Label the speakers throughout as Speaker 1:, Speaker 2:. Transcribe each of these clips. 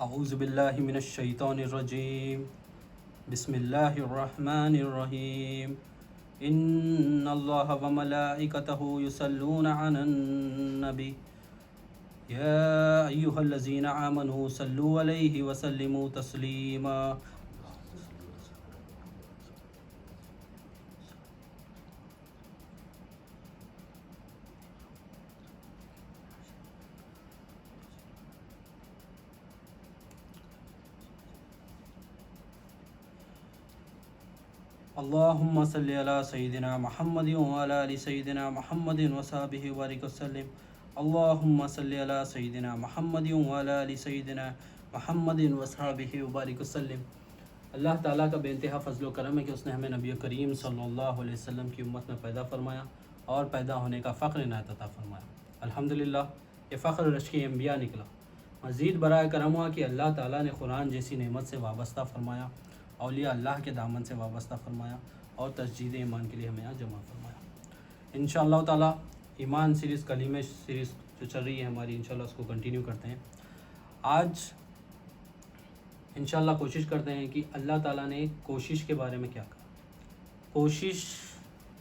Speaker 1: اعوذ باللہ من الشیطان الرجیم بسم اللہ الرحمن الرحیم ان اللہ وملائکتہ یصلون علی النبی یا ایہا الذین آمنوا صلوا علیہ وسلموا تسلیما. اللہم صلی علی سیدنا محمد وعلی آل سیدنا محمد وصحبہ وبارک وسلم. اللہم صلی علی سیدنا محمد وعلی آل سیدنا محمد وصحبہ وبارک وسلم. اللہ تعالیٰ کا بے انتہا فضل و کرم ہے کہ اس نے ہمیں نبی کریم صلی اللہ علیہ وسلم کی امت میں پیدا فرمایا اور پیدا ہونے کا فخر عنایت عطا فرمایا. الحمدللہ یہ فخر رشک انبیاء نکلا. مزید برائے کرم ہوا کہ اللہ تعالیٰ نے قرآن جیسی نعمت سے وابستہ فرمایا، اولیاء اللہ کے دامن سے وابستہ فرمایا اور تجدید ایمان کے لیے ہمیں یہاں جمع فرمایا. انشاءاللہ تعالیٰ ایمان سیریز، کلمہ سیریز جو چل رہی ہے ہماری، انشاءاللہ اس کو کنٹینیو کرتے ہیں. آج انشاءاللہ کوشش کرتے ہیں کہ اللہ تعالیٰ نے کوشش کے بارے میں کیا کہا، کوشش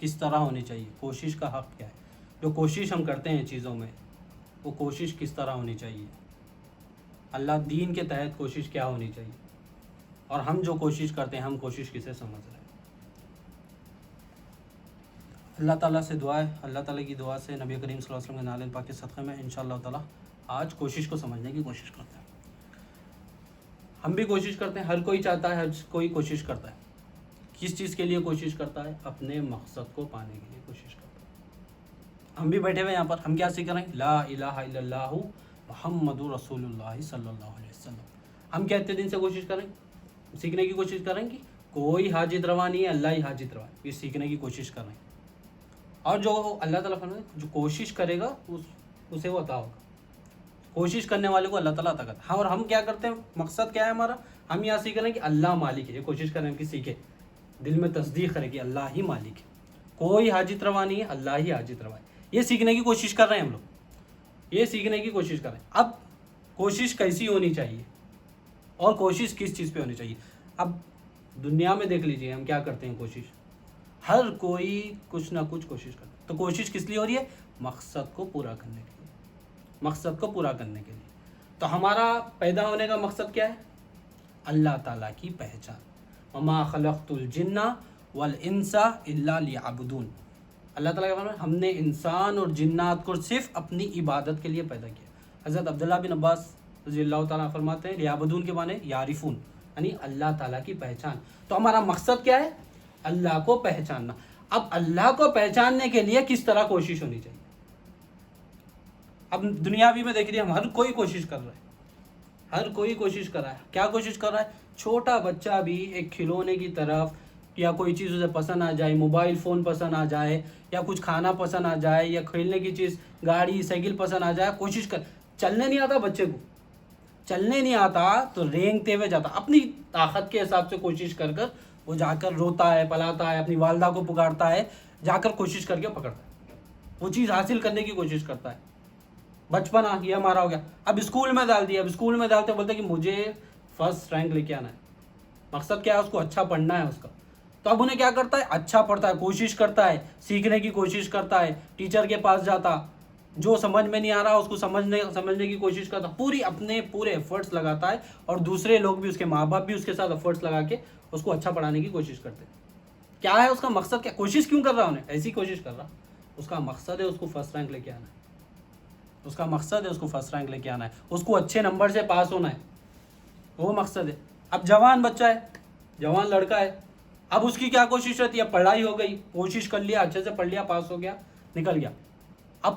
Speaker 1: کس طرح ہونی چاہیے، کوشش کا حق کیا ہے، جو کوشش ہم کرتے ہیں چیزوں میں وہ کوشش کس طرح ہونی چاہیے، اللہ دین کے تحت کوشش کیا ہونی چاہیے، اور ہم جو کوشش کرتے ہیں ہم کوشش کسے سمجھ رہے ہیں. اللہ تعالیٰ سے دعا ہے، اللہ تعالیٰ کی دعا سے نبی کریم صلی اللہ علیہ وسلم کے نالین پاک کے صدقے میں انشاءاللہ تعالیٰ آج کوشش کو سمجھنے کی کوشش کرتے ہیں. ہم بھی کوشش کرتے ہیں، ہر کوئی چاہتا ہے، ہر کوئی کوشش کرتا ہے. کس چیز کے لیے کوشش کرتا ہے؟ اپنے مقصد کو پانے کے لیے کوشش کرتا ہے. ہم بھی بیٹھے ہوئے یہاں پر، ہم کیا سیکھ رہے ہیں؟ لا الہ الا اللہ محمد رسول اللہ صلی اللہ علیہ وسلم. ہم کیا اتنے دن سے کوشش کریں، سیکھنے کی کوشش کریں کہ کوئی حاجت روا نہیں ہے، اللہ ہی حاجت روا ہے. یہ سیکھنے کی کوشش کر رہے ہیں. اور جو اللہ تعالیٰ فرماتے ہیں جو کوشش کرے گا اسے وہ عطا ہوگا. کوشش کرنے والے کو اللہ تعالیٰ عطا کرتا ہے. اور ہم کیا کرتے ہیں؟ مقصد کیا ہے ہمارا؟ ہم یہاں سیکھ رہے ہیں کہ اللہ مالک ہے. یہ کوشش کریں کہ سیکھے، دل میں تصدیق کرے کہ اللہ ہی مالک ہے، کوئی حاجت روا نہیں ہے، اللہ ہی حاجت روا ہے. یہ سیکھنے کی کوشش کر رہے ہیں ہم لوگ، یہ سیکھنے کی کوشش کر رہے ہیں. اب کوشش کیسی ہونی چاہیے اور کوشش کس چیز پہ ہونی چاہیے؟ اب دنیا میں دیکھ لیجئے ہم کیا کرتے ہیں. کوشش ہر کوئی کچھ نہ کچھ کوشش کرتا ہے. تو کوشش کس لیے ہو رہی ہے؟ مقصد کو پورا کرنے کے لیے، مقصد کو پورا کرنے کے لیے. تو ہمارا پیدا ہونے کا مقصد کیا ہے؟ اللہ تعالیٰ کی پہچان. وما خلقت الجن والانس الا لیعبدون. اللہ تعالیٰ کا فرمان ہے ہم نے انسان اور جنات کو صرف اپنی عبادت کے لیے پیدا کیا. حضرت عبداللہ بن عباس رضی اللہ تعالیٰ فرماتے ہیں لیعبدون کے معنی یعرفون، یعنی اللہ تعالیٰ کی پہچان. تو ہمارا مقصد کیا ہے؟ اللہ کو پہچاننا. اب اللہ کو پہچاننے کے لیے کس طرح کوشش ہونی چاہیے؟ اب دنیاوی میں دیکھ لیے ہم ہر کوئی کوشش کر رہا ہے، ہر کوئی کوشش کر رہا ہے. کیا کوشش کر رہا ہے؟ چھوٹا بچہ بھی ایک کھلونے کی طرف، یا کوئی چیز اسے پسند آ جائے، موبائل فون پسند آ جائے، یا کچھ کھانا پسند آ جائے، یا کھیلنے کی چیز گاڑی سائیکل پسند آ جائے، کوشش کر. چلنے نہیں آتا بچے کو، چلنے نہیں آتا تو رینگتے ہوئے جاتا، اپنی طاقت کے حساب سے کوشش کر کر وہ جا کر روتا ہے، پلاتا ہے، اپنی والدہ کو پکارتا ہے، جا کر کوشش کر کے پکڑتا ہے، وہ چیز حاصل کرنے کی کوشش کرتا ہے. بچپن یہ ہمارا ہو گیا. اب اسکول میں ڈال دیا، اب اسکول میں ڈالتے بولتے کہ مجھے فرسٹ رینک لے کے آنا ہے. مقصد کیا ہے؟ اس کو اچھا پڑھنا ہے اس کا. تو اب انہیں کیا کرتا ہے؟ اچھا پڑھتا ہے، کوشش کرتا ہے، سیکھنے کی کوشش کرتا ہے، ٹیچر کے پاس جاتا، جو سمجھ میں نہیں آ رہا اس کو سمجھنے کی کوشش کرتا، پورے ایفرٹس لگاتا ہے. اور دوسرے لوگ بھی، اس کے ماں باپ بھی اس کے ساتھ ایفرٹس لگا کے اس کو اچھا پڑھانے کی کوشش کرتے ہیں. کیا ہے اس کا مقصد؟ کیا کوشش کیوں کر رہا انہیں؟ ایسی کوشش کر رہا، اس کا مقصد ہے اس کو فرسٹ رینک لے کے آنا ہے. اس کا مقصد ہے اس کو فرسٹ رینک لے کے آنا ہے، اس کو اچھے نمبر سے پاس ہونا ہے، وہ مقصد ہے. اب جوان بچہ ہے، جوان لڑکا ہے، اب اس کی کیا کوشش رہتی ہے؟ پڑھائی ہو گئی، کوشش کر لیا، اچھے سے پڑھ لیا، پاس ہو گیا، نکل گیا. اب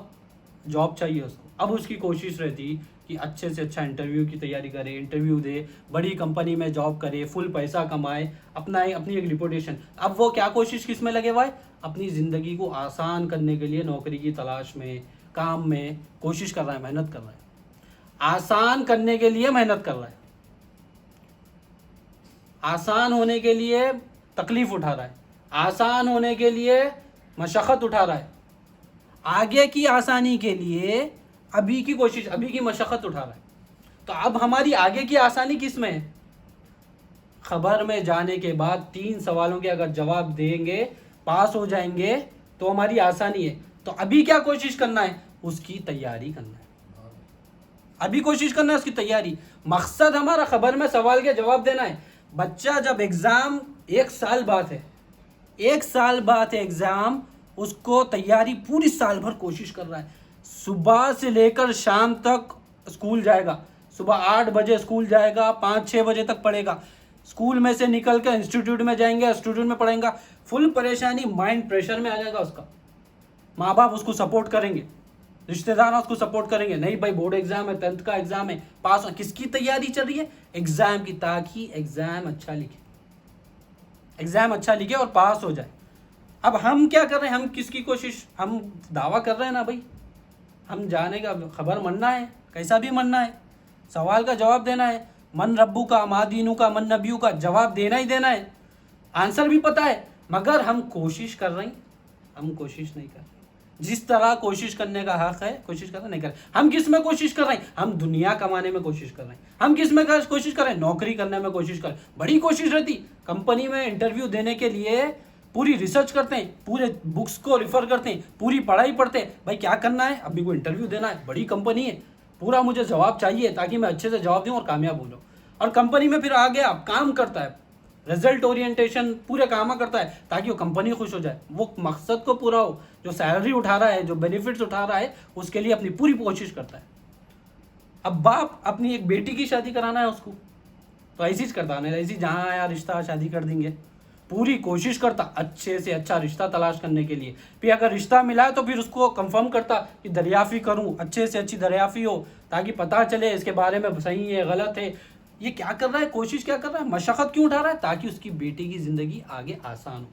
Speaker 1: جاب چاہیے اس کو. اب اس کی کوشش رہتی کہ اچھے سے اچھا انٹرویو کی تیاری کرے، انٹرویو دے، بڑی کمپنی میں جاب کرے، فل پیسہ کمائے، اپنی ایک ریپوٹیشن. اب وہ کیا کوشش کس میں لگے ہوا ہے؟ اپنی زندگی کو آسان کرنے کے لیے نوکری کی تلاش میں، کام میں کوشش کر رہا ہے، محنت کر رہا ہے، آسان کرنے کے لیے محنت کر رہا ہے، آسان ہونے کے لیے تکلیف اٹھا رہا ہے، آسان ہونے کے لیے مشقت اٹھا رہا ہے، آگے کی آسانی کے لیے ابھی کی کوشش، ابھی کی مشقت اٹھا رہا ہے. تو اب ہماری آگے کی آسانی کس میں ہے؟ خبر میں جانے کے بعد 3 سوالوں کے اگر جواب دیں گے، پاس ہو جائیں گے تو ہماری آسانی ہے. تو ابھی کیا کوشش کرنا ہے؟ اس کی تیاری کرنا ہے. ابھی کوشش کرنا ہے اس کی تیاری. مقصد ہمارا خبر میں سوال کے جواب دینا ہے. بچہ جب ایگزام 1 سال بعد ہے، 1 سال بعد ہے ایگزام، اس کو تیاری پوری سال بھر کوشش کر رہا ہے. صبح سے لے کر شام تک اسکول جائے گا، صبح 8 بجے اسکول جائے گا، 5-6 بجے تک پڑھے گا. اسکول میں سے نکل کر انسٹیٹیوٹ میں جائیں گے، انسٹیٹیوٹ میں پڑھیں گا. فل پریشانی، مائنڈ پریشر میں آ جائے گا اس کا. ماں باپ اس کو سپورٹ کریں گے، رشتہ دار اس کو سپورٹ کریں گے. نہیں بھائی بورڈ ایگزام ہے، 10th کا ایگزام ہے، پاس. کس کی تیاری چل رہی ہے؟ ایگزام کی، تاکہ ایگزام اچھا لکھے، ایگزام اچھا لکھے اور پاس ہو جائے. اب ہم کیا کر رہے ہیں؟ ہم کس کی کوشش؟ ہم دعویٰ کر رہے ہیں نا بھائی، ہم جانے کا خبر مننا ہے، کیسا بھی مننا ہے، سوال کا جواب دینا ہے. من ربو کا، ما دینو کا، من نبیو کا، جواب دینا ہی دینا ہے. آنسر بھی پتہ ہے، مگر ہم کوشش کر رہے ہیں، ہم کوشش نہیں کر رہے. جس طرح کوشش کرنے کا حق ہے، کوشش کرنا نہیں کر رہے. ہم کس میں کوشش کر رہے ہیں؟ ہم دنیا کمانے میں کوشش کر رہے ہیں. ہم کس میں کوشش کر رہے ہیں؟ نوکری کرنے میں کوشش کر رہے ہیں. بڑی کوشش رہتی. کمپنی میں انٹرویو دینے کے لیے پوری ریسرچ کرتے ہیں، پورے بکس کو ریفر کرتے ہیں، پوری پڑھائی پڑھتے ہیں. بھائی کیا کرنا ہے؟ ابھی کو انٹرویو دینا ہے، بڑی کمپنی ہے، پورا مجھے جواب چاہیے تاکہ میں اچھے سے جواب دوں اور کامیاب ہو جاؤں. اور کمپنی میں پھر آگے آپ کام کرتا ہے، رزلٹ اورینٹیشن پورے کام کرتا ہے تاکہ وہ کمپنی خوش ہو جائے، وہ مقصد کو پورا ہو. جو سیلری اٹھا رہا ہے، جو بینیفٹس اٹھا رہا ہے، اس کے لیے اپنی پوری کوشش کرتا ہے. اب باپ اپنی ایک بیٹی کی شادی کرانا ہے اس کو، تو ایسی کرتا ہے، ایسی جہاں آیا رشتہ شادی کر دیں گے. پوری کوشش کرتا اچھے سے اچھا رشتہ تلاش کرنے کے لیے. پھر اگر رشتہ ملا ہے تو پھر اس کو کنفرم کرتا کہ دریافی کروں، اچھے سے اچھی دریافی ہو تاکہ پتہ چلے اس کے بارے میں صحیح ہے غلط ہے. یہ کیا کر رہا ہے؟ کوشش کیا کر رہا ہے؟ مشقت کیوں اٹھا رہا ہے؟ تاکہ اس کی بیٹی کی زندگی آگے آسان ہو.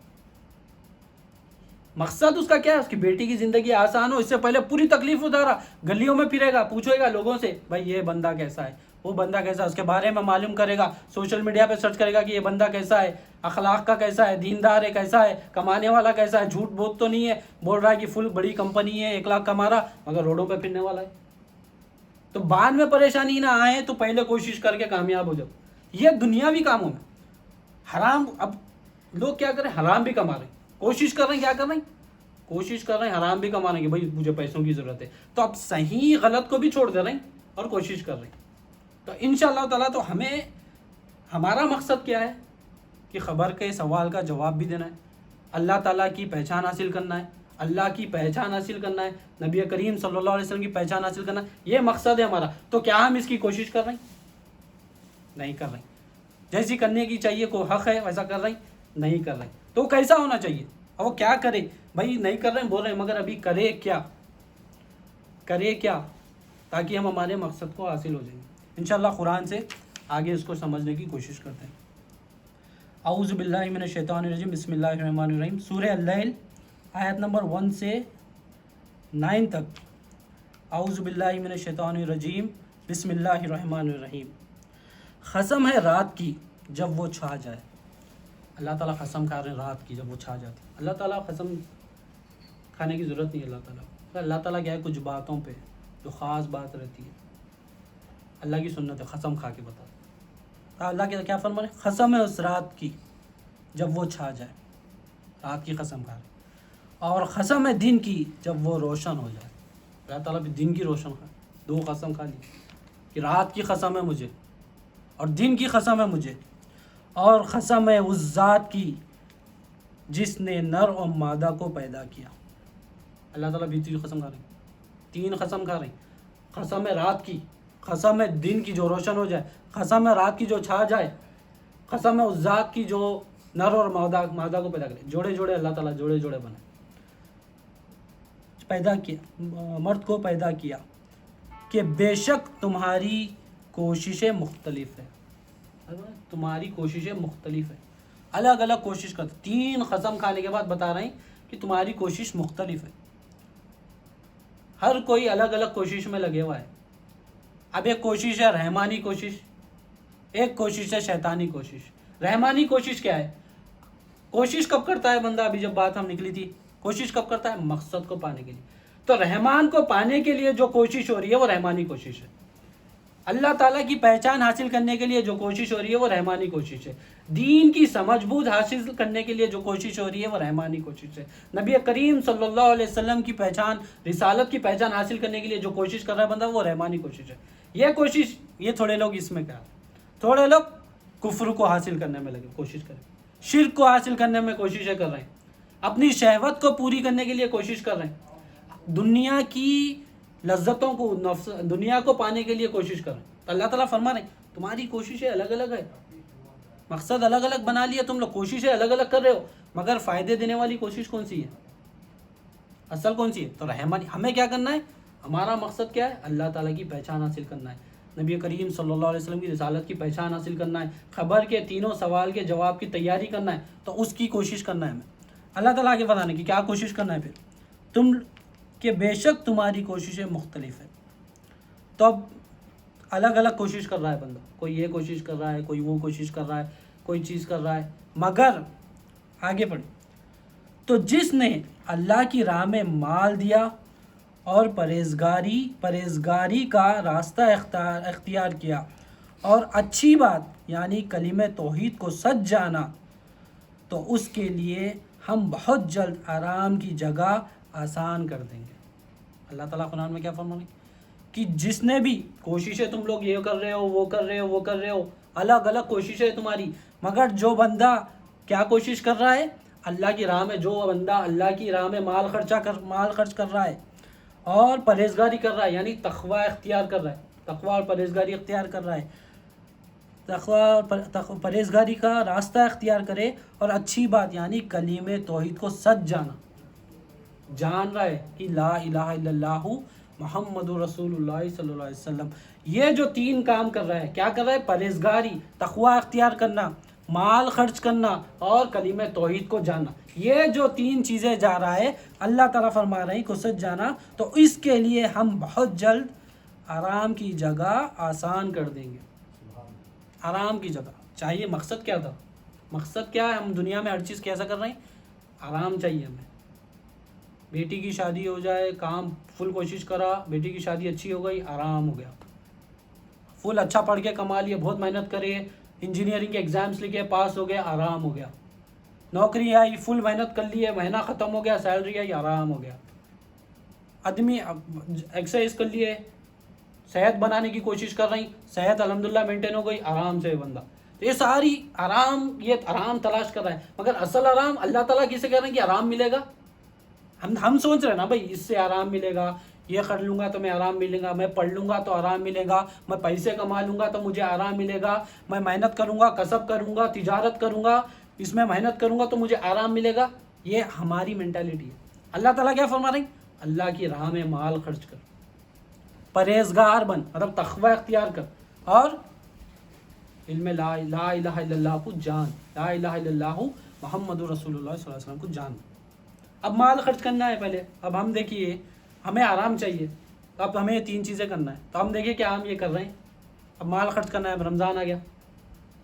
Speaker 1: مقصد اس کا کیا ہے؟ اس کی بیٹی کی زندگی آسان ہو. اس سے پہلے پوری تکلیف اٹھا رہا، گلیوں میں پھرے گا، پوچھے گا لوگوں سے بھائی یہ بندہ کیسا ہے، وہ بندہ کیسا ہے، اس کے بارے میں معلوم کرے گا. سوشل میڈیا پہ سرچ کرے گا کہ یہ بندہ کیسا ہے، اخلاق کا کیسا ہے، دیندار ہے کیسا ہے، کمانے والا کیسا ہے، جھوٹ بہت تو نہیں ہے، بول رہا ہے کہ فل بڑی کمپنی ہے 1 لاکھ کما رہا مگر روڈوں پہ پھرنے والا ہے. تو بعد میں پریشانی نہ آئے تو پہلے کوشش کر کے کامیاب ہو جاؤ. یہ دنیاوی کاموں میں حرام. اب لوگ کیا کریں؟ حرام بھی کما رہے ہیں، کوشش کر رہے ہیں. کیا کر رہے ہیں؟ کوشش کر رہے ہیں حرام بھی کمانے کی. بھائی مجھے پیسوں کی ضرورت ہے، تو اب صحیح غلط کو بھی چھوڑ دے رہے ہیں اور کوشش کر رہے ہیں. تو انشاءاللہ تعالیٰ تو ہمیں، ہمارا مقصد کیا ہے کہ خبر کے سوال کا جواب بھی دینا ہے، اللہ تعالیٰ کی پہچان حاصل کرنا ہے، اللہ کی پہچان حاصل کرنا ہے، نبی کریم صلی اللہ علیہ وسلم کی پہچان حاصل کرنا ہے. یہ مقصد ہے ہمارا. تو کیا ہم اس کی کوشش کر رہے ہیں؟ نہیں کر رہے ہیں. جیسی کرنے کی چاہیے کوئی حق ہے ویسا کر رہے ہیں؟ نہیں کر رہے ہیں. تو کیسا ہونا چاہیے؟ اور وہ کیا کرے؟ بھائی نہیں کر رہے ہیں بول رہے ہیں، مگر ابھی کرے کیا؟ کرے کیا تاکہ ہم ہمارے مقصد کو حاصل ہو جائیں. انشاءاللہ قرآن سے آگے اس کو سمجھنے کی کوشش کرتے ہیں. اعوذ باللہ من الشیطان الرجیم، بسم اللہ الرحمن الرحیم. سورہ اللیل آیت نمبر 1 سے 9 تک. اعوذ باللہ من الشیطان الرجیم، بسم اللہ الرحمن الرحیم. قسم ہے رات کی جب وہ چھا جائے. اللہ تعالیٰ قسم کھا رہے ہیں رات کی جب وہ چھا جاتی. اللہ تعالیٰ قسم کھانے کی ضرورت نہیں ہے. اللہ تعالیٰ کیا ہے؟ کچھ باتوں پہ جو خاص بات رہتی ہے اللہ کی سنت ہے، قسم کھا کے بتا. اللہ کیا فرما رہے ہیں؟ قسم ہے اس رات کی جب وہ چھا جائے. رات کی قسم کھا رہے. اور قسم ہے دن کی جب وہ روشن ہو جائے. اللہ تعالیٰ بھی دن کی روشن کھا، 2 قسم کھا لی کہ رات کی قسم ہے مجھے اور دن کی قسم ہے مجھے. اور قسم ہے اس ذات کی جس نے نر اور مادہ کو پیدا کیا. اللہ تعالیٰ بھی 3 قسم کھا رہے ہیں، 3 قسم کھا رہے ہیں. قسم ہے رات کی، قسم ہے دن کی جو روشن ہو جائے، قسم ہے رات کی جو چھا جائے، قسم ہے اس ذات کی جو نر اور مادہ کو پیدا کرے. جوڑے جوڑے اللہ تعالیٰ جوڑے جوڑے بنائے، پیدا کیا، مرد کو پیدا کیا کہ بے شک تمہاری کوششیں مختلف ہیں. تمہاری کوششیں مختلف ہیں، الگ الگ کوشش کرتے. 3 قسم کھانے کے بعد بتا رہے ہیں کہ تمہاری کوشش مختلف ہے. ہر کوئی الگ الگ کوشش میں لگے ہوا ہے. اب ایک کوشش ہے رحمانی کوشش، ایک کوشش ہے شیطانی کوشش. رحمانی کوشش کیا ہے؟ کوشش کب کرتا ہے بندہ؟ ابھی جب بات ہم نکلی تھی، کوشش کب کرتا ہے؟ مقصد کو پانے کے لیے. تو رحمان کو پانے کے لیے جو کوشش ہو رہی ہے وہ رحمانی کوشش ہے. اللہ تعالیٰ کی پہچان حاصل کرنے کے لیے جو کوشش ہو رہی ہے وہ رحمانی کوشش ہے. دین کی سمجھ بوجھ حاصل کرنے کے لیے جو کوشش ہو رہی ہے وہ رحمانی کوشش ہے. نبی کریم صلی اللہ علیہ وسلم کی پہچان، رسالت کی پہچان حاصل کرنے کے لیے جو کوشش کر رہا ہے بندہ وہ رحمانی کوشش ہے. یہ کوشش، یہ تھوڑے لوگ اس میں کیا، تھوڑے لوگ کفر کو حاصل کرنے میں لگے کوشش کریں، شرک کو حاصل کرنے میں کوششیں کر رہے ہیں، اپنی شہوت کو پوری کرنے کے لیے کوشش کر رہے ہیں، دنیا کی لذتوں کو، دنیا کو پانے کے لیے کوشش کر رہے ہیں. تو اللہ تعالیٰ فرما رہے ہیں تمہاری کوششیں الگ الگ ہے، مقصد الگ الگ بنا لیا تم لوگ، کوششیں الگ الگ کر رہے ہو، مگر فائدے دینے والی کوشش کون سی ہے، اصل کون سی ہے؟ تو رحمانی. ہمیں کیا کرنا ہے؟ ہمارا مقصد کیا ہے؟ اللہ تعالیٰ کی پہچان حاصل کرنا ہے، نبی کریم صلی اللہ علیہ وسلم کی رسالت کی پہچان حاصل کرنا ہے، خبر کے تینوں سوال کے جواب کی تیاری کرنا ہے. تو اس کی کوشش کرنا ہے ہمیں. اللہ تعالیٰ آگے بتانے کی کیا کوشش کرنا ہے پھر تم، کہ بے شک تمہاری کوششیں مختلف ہیں. تو اب الگ الگ کوشش کر رہا ہے بندہ، کوئی یہ کوشش کر رہا ہے، کوئی وہ کوشش کر رہا ہے، کوئی چیز کر رہا ہے، مگر آگے پڑھیں. تو جس نے اللہ کی راہ میں مال دیا اور پرہیزگاری کا راستہ اختیار کیا اور اچھی بات یعنی کلمہ توحید کو سچ جانا، تو اس کے لیے ہم بہت جلد آرام کی جگہ آسان کر دیں گے. اللہ تعالیٰ قرآن میں کیا فرمانے کہ جس نے بھی کوششیں، تم لوگ یہ کر رہے ہو، وہ کر رہے ہو، وہ کر رہے ہو، الگ الگ کوششیں تمہاری، مگر جو بندہ کیا کوشش کر رہا ہے؟ اللہ کی راہ میں، جو بندہ اللہ کی راہ میں مال خرچ کر رہا ہے اور پرہیزگاری کر رہا ہے، یعنی تقوی اختیار کر رہا ہے، تقوی اور پرہیزگاری اختیار کر رہا ہے، تقوی پرہیزگاری کا راستہ اختیار کرے اور اچھی بات یعنی کلمہ توحید کو سچ جان رہا ہے کہ لا الہ الا اللہ محمد رسول اللہ صلی اللہ علیہ وسلم. یہ جو تین کام کر رہا ہے، کیا کر رہا ہے؟ پرہیزگاری، تقوی اختیار کرنا، مال خرچ کرنا اور کلمہ توحید کو جاننا. یہ جو تین چیزیں جا رہا ہے، اللہ تعالیٰ فرما رہے ہیں کو سچ جانا، تو اس کے لیے ہم بہت جلد آرام کی جگہ آسان کر دیں گے. آرام کی جگہ چاہیے. مقصد کیا تھا؟ مقصد کیا ہے؟ ہم دنیا میں ہر چیز کیسا کر رہے ہیں؟ آرام چاہیے ہمیں. بیٹی کی شادی ہو جائے، کام فل کوشش کرا، بیٹی کی شادی اچھی ہو گئی، آرام ہو گیا. فل اچھا پڑھ کے کما لیا، بہت محنت کرے، انجینئرنگ کے ایگزامس لکھے، پاس ہو گیا، آرام ہو گیا. نوکری آئی، فل محنت کر لی ہے، مہینہ ختم ہو گیا، سیلری آئی، آرام ہو گیا. آدمی ایکسرسائز کر لیے، صحت بنانے کی کوشش کر رہی، صحت الحمدللہ مینٹین ہو گئی، آرام سے بندہ. تو یہ ساری یہ آرام تلاش کر رہا ہے، مگر اصل آرام اللہ تعالیٰ کسے کہہ رہے ہیں کہ آرام ملے گا؟ ہم سوچ رہے ہیں نا بھائی اس سے آرام ملے گا، یہ کر لوں گا تو میں آرام ملے گا، میں پڑھ لوں گا تو آرام ملے گا، میں پیسے کما لوں گا تو مجھے آرام ملے گا، میں محنت کروں گا، کسب کروں گا، تجارت کروں گا، اس میں محنت کروں گا تو مجھے آرام ملے گا. یہ ہماری مینٹالٹی ہے. اللہ تعالیٰ کیا فرما رہے ہیں؟ اللہ کی راہ میں مال خرچ کر، پرہیزگار بن، مطلب تقوی اختیار کر، اور علم لا الہ الا اللہ کو جان، لا الہ الا اللہ محمد رسول اللہ صلی اللہ علیہ وسلم کو جان. اب مال خرچ کرنا ہے پہلے. اب ہم دیکھیے، ہمیں آرام چاہیے، اب ہمیں 3 چیزیں کرنا ہے. تو ہم دیکھیے کیا ہم یہ کر رہے ہیں. اب مال خرچ کرنا ہے. اب رمضان آ گیا،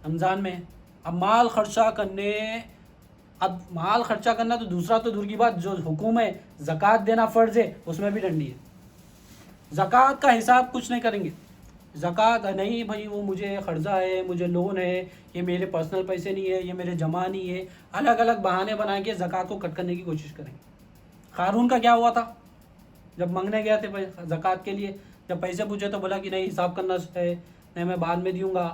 Speaker 1: رمضان میں اب مال خرچہ کرنا تو دوسرا تو دور کی بات، جو حکم ہے زکوٰۃ دینا فرض ہے، اس میں بھی ڈنڈی ہے. زکوٰۃ کا حساب کچھ نہیں کریں گے. زکوٰۃ نہیں بھائی، وہ مجھے قرضہ ہے، مجھے لون ہے، یہ میرے پرسنل پیسے نہیں ہے، یہ میرے جمع نہیں ہے، الگ الگ بہانے بنا کے زکوٰۃ کو کٹ کرنے کی کوشش کریں گے. قارون کا کیا ہوا تھا؟ جب مانگنے گیا تھے زکوٰۃ کے لیے، جب پیسے پوچھے تو بولا کہ نہیں حساب کرنا ہے، نہیں میں بعد میں دوں گا.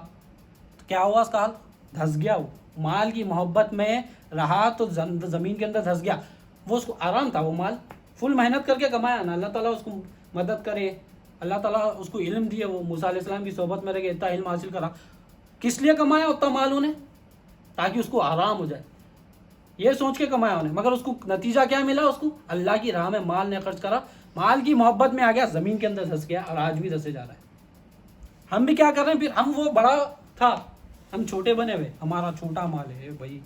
Speaker 1: تو کیا ہوا اس کا حال؟ دھس گیا. وہ مال کی محبت میں رہا تو زمین کے اندر دھس گیا. وہ اس کو آرام تھا، وہ مال فل محنت کر کے کمایا نا، اللہ تعالیٰ اس کو مدد کرے، اللہ تعالیٰ اس کو علم دیے، وہ موسیٰ علیہ السلام کی صحبت میں رہ کے اتنا علم حاصل کرا. کس لیے کمایا اتنا مال انہیں؟ تاکہ اس کو آرام ہو جائے، یہ سوچ کے کمایا انہیں. مگر اس کو نتیجہ کیا ملا؟ اس کو اللہ کی راہ میں مال نے خرچ کرا، مال کی محبت میں آ گیا، زمین کے اندر دھس گیا، اور آج بھی دھسے جا رہا ہے. ہم بھی کیا کر رہے ہیں پھر؟ ہم وہ بڑا تھا، ہم چھوٹے بنے ہوئے، ہمارا چھوٹا مال ہے بھائی،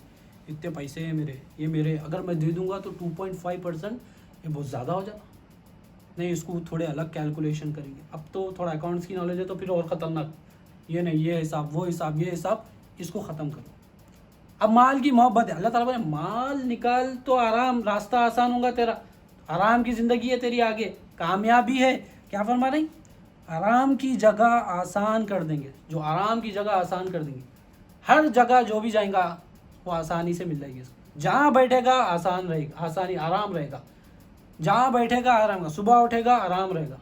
Speaker 1: اتنے پیسے ہیں میرے، یہ میرے، اگر میں دے دوں گا تو 2.5%، یہ بہت زیادہ ہو جاتا. نہیں، اس کو تھوڑے الگ کیلکولیشن کریں گے. اب تو تھوڑا اکاؤنٹس کی نالج ہے تو پھر اور خطرناک، یہ نہیں، یہ حساب، وہ حساب، یہ حساب، اس کو ختم کرو. اب مال کی محبت ہے. اللہ تعالیٰ بولے مال نکال تو آرام، راستہ آسان ہوگا تیرا، آرام کی زندگی ہے تیری، آگے کامیابی ہے. کیا فرما رہی؟ آرام کی جگہ آسان کر دیں گے، جو آرام کی جگہ آسان کر دیں گے، ہر جگہ جو بھی جائیں گا وہ آسانی سے مل جائے گی اس کو، جہاں بیٹھے گا آسان رہے گا، آسانی آرام رہے گا، جہاں بیٹھے گا آرام گا، صبح اٹھے گا آرام رہے گا،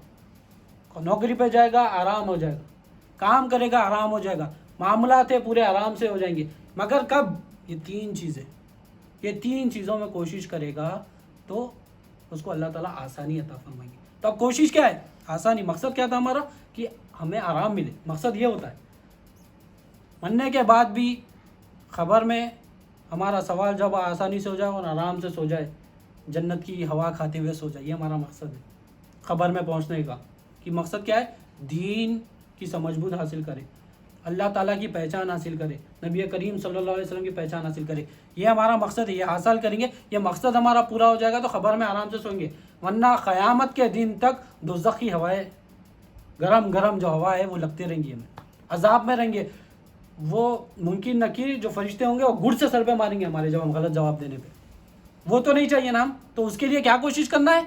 Speaker 1: نوکری پہ جائے گا آرام ہو جائے گا، کام کرے گا آرام ہو جائے گا، معاملات پورے آرام سے ہو جائیں گے، مگر کب؟ یہ تین چیزوں میں کوشش کرے گا تو اس کو اللہ تعالیٰ آسانی عطا فرمائیں گے۔ تو اب کوشش کیا ہے؟ آسانی۔ مقصد کیا تھا ہمارا؟ کہ ہمیں آرام ملے، مقصد یہ ہوتا ہے۔ مرنے کے بعد بھی خبر میں ہمارا سوال جب آسانی سے ہو جائے اور آرام سے سو جائے، جنت کی ہوا کھاتے ہوئے سو جائے، یہ ہمارا مقصد ہے خبر میں پہنچنے کا۔ کہ مقصد کیا ہے؟ دین کی سمجھ بوجھ حاصل کرے، اللہ تعالیٰ کی پہچان حاصل کرے، نبی کریم صلی اللہ علیہ وسلم کی پہچان حاصل کرے، یہ ہمارا مقصد ہے۔ یہ حاصل کریں گے، یہ مقصد ہمارا پورا ہو جائے گا تو خبر میں آرام سے سوئیں گے، ورنہ قیامت کے دن تک دوزخ کی ہوائیں، گرم جو ہوا ہے وہ لگتے رہیں گی، ہمیں عذاب میں رہیں گے۔ وہ ممکن نکیر جو فرشتے ہوں گے وہ گڑ سے سر پہ ماریں گے ہمارے جب ہم غلط جواب دینے پہ۔ وہ تو نہیں چاہیے نا ہم تو اس کے لیے کیا کوشش کرنا ہے؟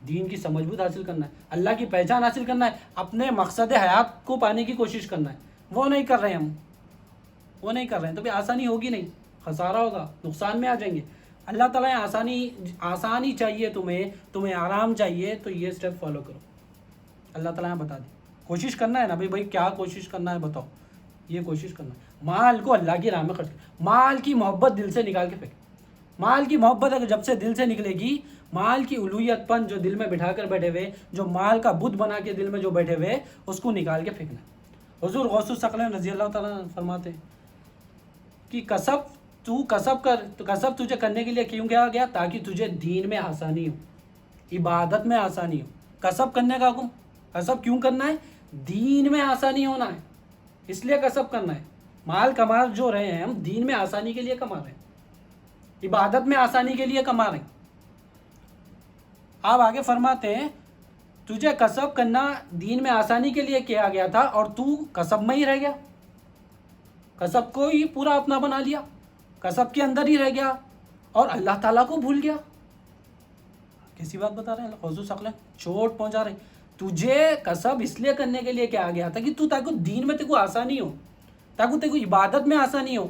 Speaker 1: دین کی سمجھ بوجھ حاصل کرنا ہے، اللہ کی پہچان حاصل کرنا ہے، اپنے مقصد حیات کو پانے کی کوشش کرنا ہے۔ وہ نہیں کر رہے ہم، وہ نہیں کر رہے ہیں تو بھی آسانی ہوگی نہیں، خسارہ ہوگا، نقصان میں آ جائیں گے۔ اللہ تعالیٰ آسانی چاہیے، تمہیں آرام چاہیے تو یہ سٹیپ فالو کرو۔ اللہ تعالیٰ بتا دیں کوشش کرنا ہے نا بھائی کیا کوشش کرنا ہے بتاؤ؟ یہ کوشش کرنا ہے، مال کو اللہ کی راہ میں خرچ کرو، مال کی محبت دل سے نکال کے پھینک۔ مال کی محبت اگر جب سے دل سے نکلے گی، مال کی الوہیت پن جو دل میں بٹھا کر بیٹھے ہوئے، جو مال کا بت بنا کے دل میں جو بیٹھے ہوئے، اس کو نکال کے پھینکنا ہے۔ حضور غوث الثقلین رضی اللہ تعالیٰ فرماتے ہیں کہ کسب تجھے کرنے کے لیے کیوں کیا گیا؟ تاکہ تجھے دین میں آسانی ہو، عبادت میں آسانی ہو۔ کسب کرنے کا حکم، کسب کیوں کرنا ہے؟ دین میں آسانی ہونا ہے، اس لیے کسب کرنا ہے۔ مال کما جو رہے ہیں ہم دین میں آسانی کے لیے کما رہے ہیں، عبادت میں آسانی کے لیے کما رہے ہیں۔ آپ آگے فرماتے ہیں تجھے کسب کرنا دین میں آسانی کے لیے کیا گیا تھا اور تو کسب میں ہی رہ گیا، کسب کو ہی پورا اپنا بنا لیا، کسب کے اندر ہی رہ گیا اور اللہ تعالیٰ کو بھول گیا۔ کیسی بات بتا رہے ہیں حضور صلی اللہ علیہ وسلم، چوٹ پہنچا رہے ہیں۔ تجھے کسب اس لیے کرنے کے لیے کیا گیا تھا کہ تاکہ دین میں تیرے کو آسانی ہو، تاکہ تیرے کو عبادت میں آسانی ہو۔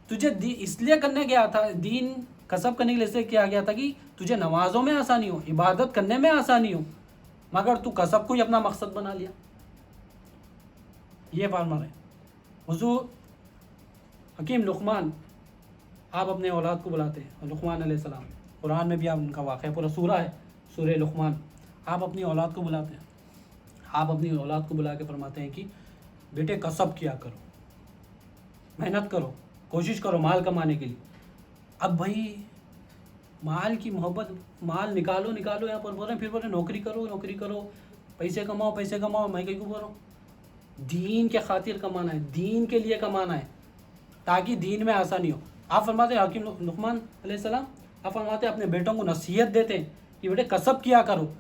Speaker 1: تجھے اس لیے کرنے گیا تھا، دین کسب کرنے کے لیے کیا گیا تھا کہ تجھے نمازوں میں آسانی ہو، عبادت کرنے میں آسانی ہو، مگر تو کسب کو ہی اپنا مقصد بنا لیا۔ یہ فرما رہے ہیں حضور حکیم لقمان، آپ اپنے اولاد کو بلاتے ہیں، لقمان علیہ السلام، قرآن میں بھی آپ ان کا واقعہ پورا سورہ ہے، سورہ لقمان۔ آپ اپنی اولاد کو بلاتے ہیں، آپ اپنی اولاد کو بلا کے فرماتے ہیں کہ بیٹے کسب کیا کرو، محنت کرو، کوشش کرو مال کمانے کے لیے۔ اب بھائی مال کی محبت، مال نکالو یہاں پر بول رہے ہیں، پھر بول رہے ہیں نوکری کرو، پیسے کماؤ، میں کہیں کو بول رہا ہوں دین کے خاطر کمانا ہے، دین کے لیے کمانا ہے تاکہ دین میں آسانی ہو۔ آپ فرماتے ہیں حکیم لقمان علیہ السلام، آپ فرماتے ہیں اپنے بیٹوں کو نصیحت دیتے ہیں کہ بیٹے کسب کیا کرو،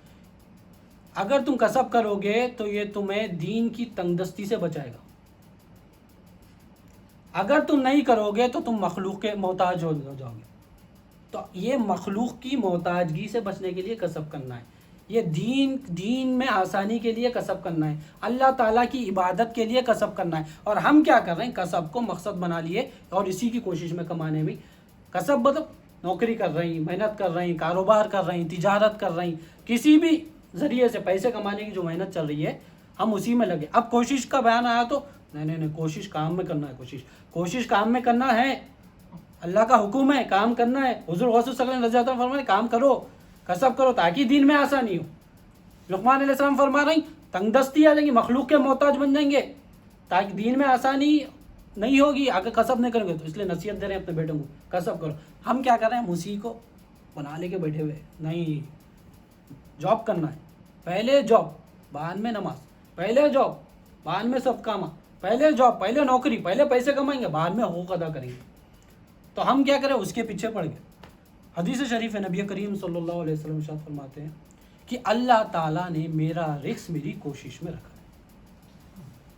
Speaker 1: اگر تم کسب کرو گے تو یہ تمہیں دین کی تنگ دستی سے بچائے گا، اگر تم نہیں کرو گے تو تم مخلوق کے محتاج ہو جاؤ گے۔ تو یہ مخلوق کی محتاجگی سے بچنے کے لیے کسب کرنا ہے، یہ دین میں آسانی کے لیے کسب کرنا ہے، اللہ تعالیٰ کی عبادت کے لیے کسب کرنا ہے۔ اور ہم کیا کر رہے ہیں؟ کسب کو مقصد بنا لیے اور اسی کی کوشش میں کمانے میں۔ کسب مطلب نوکری کر رہی ہیں، محنت کر رہی ہیں، کاروبار کر رہی ہیں، تجارت کر رہی ہیں، کسی بھی ذریعے سے پیسے کمانے کی جو محنت چل رہی ہے ہم اسی میں لگے۔ اب کوشش کا بیان آیا تو نہیں، کوشش کام میں کرنا ہے، کوشش کام میں کرنا ہے، اللہ کا حکم ہے، کام کرنا ہے۔ حضور غوث الثقلین رضی اللہ عنہ فرماتے ہیں کام کرو، کسب کرو تاکہ دین میں آسانی ہو۔ لقمان علیہ السلام فرما رہی تنگ دستی آ جائیں گی، مخلوق کے محتاج بن جائیں گے، تاکہ دین میں آسانی نہیں ہوگی اگر کسب نہیں کریں گے۔ تو اس لیے نصیحت دے رہے ہیں اپنے بیٹوں کو کسب کرو۔ ہم کیا کر رہے ہیں؟ ہم اسی کو بنا لے کے بیٹھے ہوئے، نہیں جاب کرنا ہے، پہلے جاب بعد میں نماز، پہلے جاب بعد میں سب کام، پہلے جاب پہلے نوکری، پہلے پیسے کمائیں گے بعد میں حقوق ادا کریں گے۔ تو ہم کیا کریں؟ اس کے پیچھے پڑ گئے۔ حدیث شریف ہے، نبی کریم صلی اللہ علیہ وسلم ارشاد فرماتے ہیں کہ اللہ تعالیٰ نے میرا رزق میری کوشش میں رکھا ہے،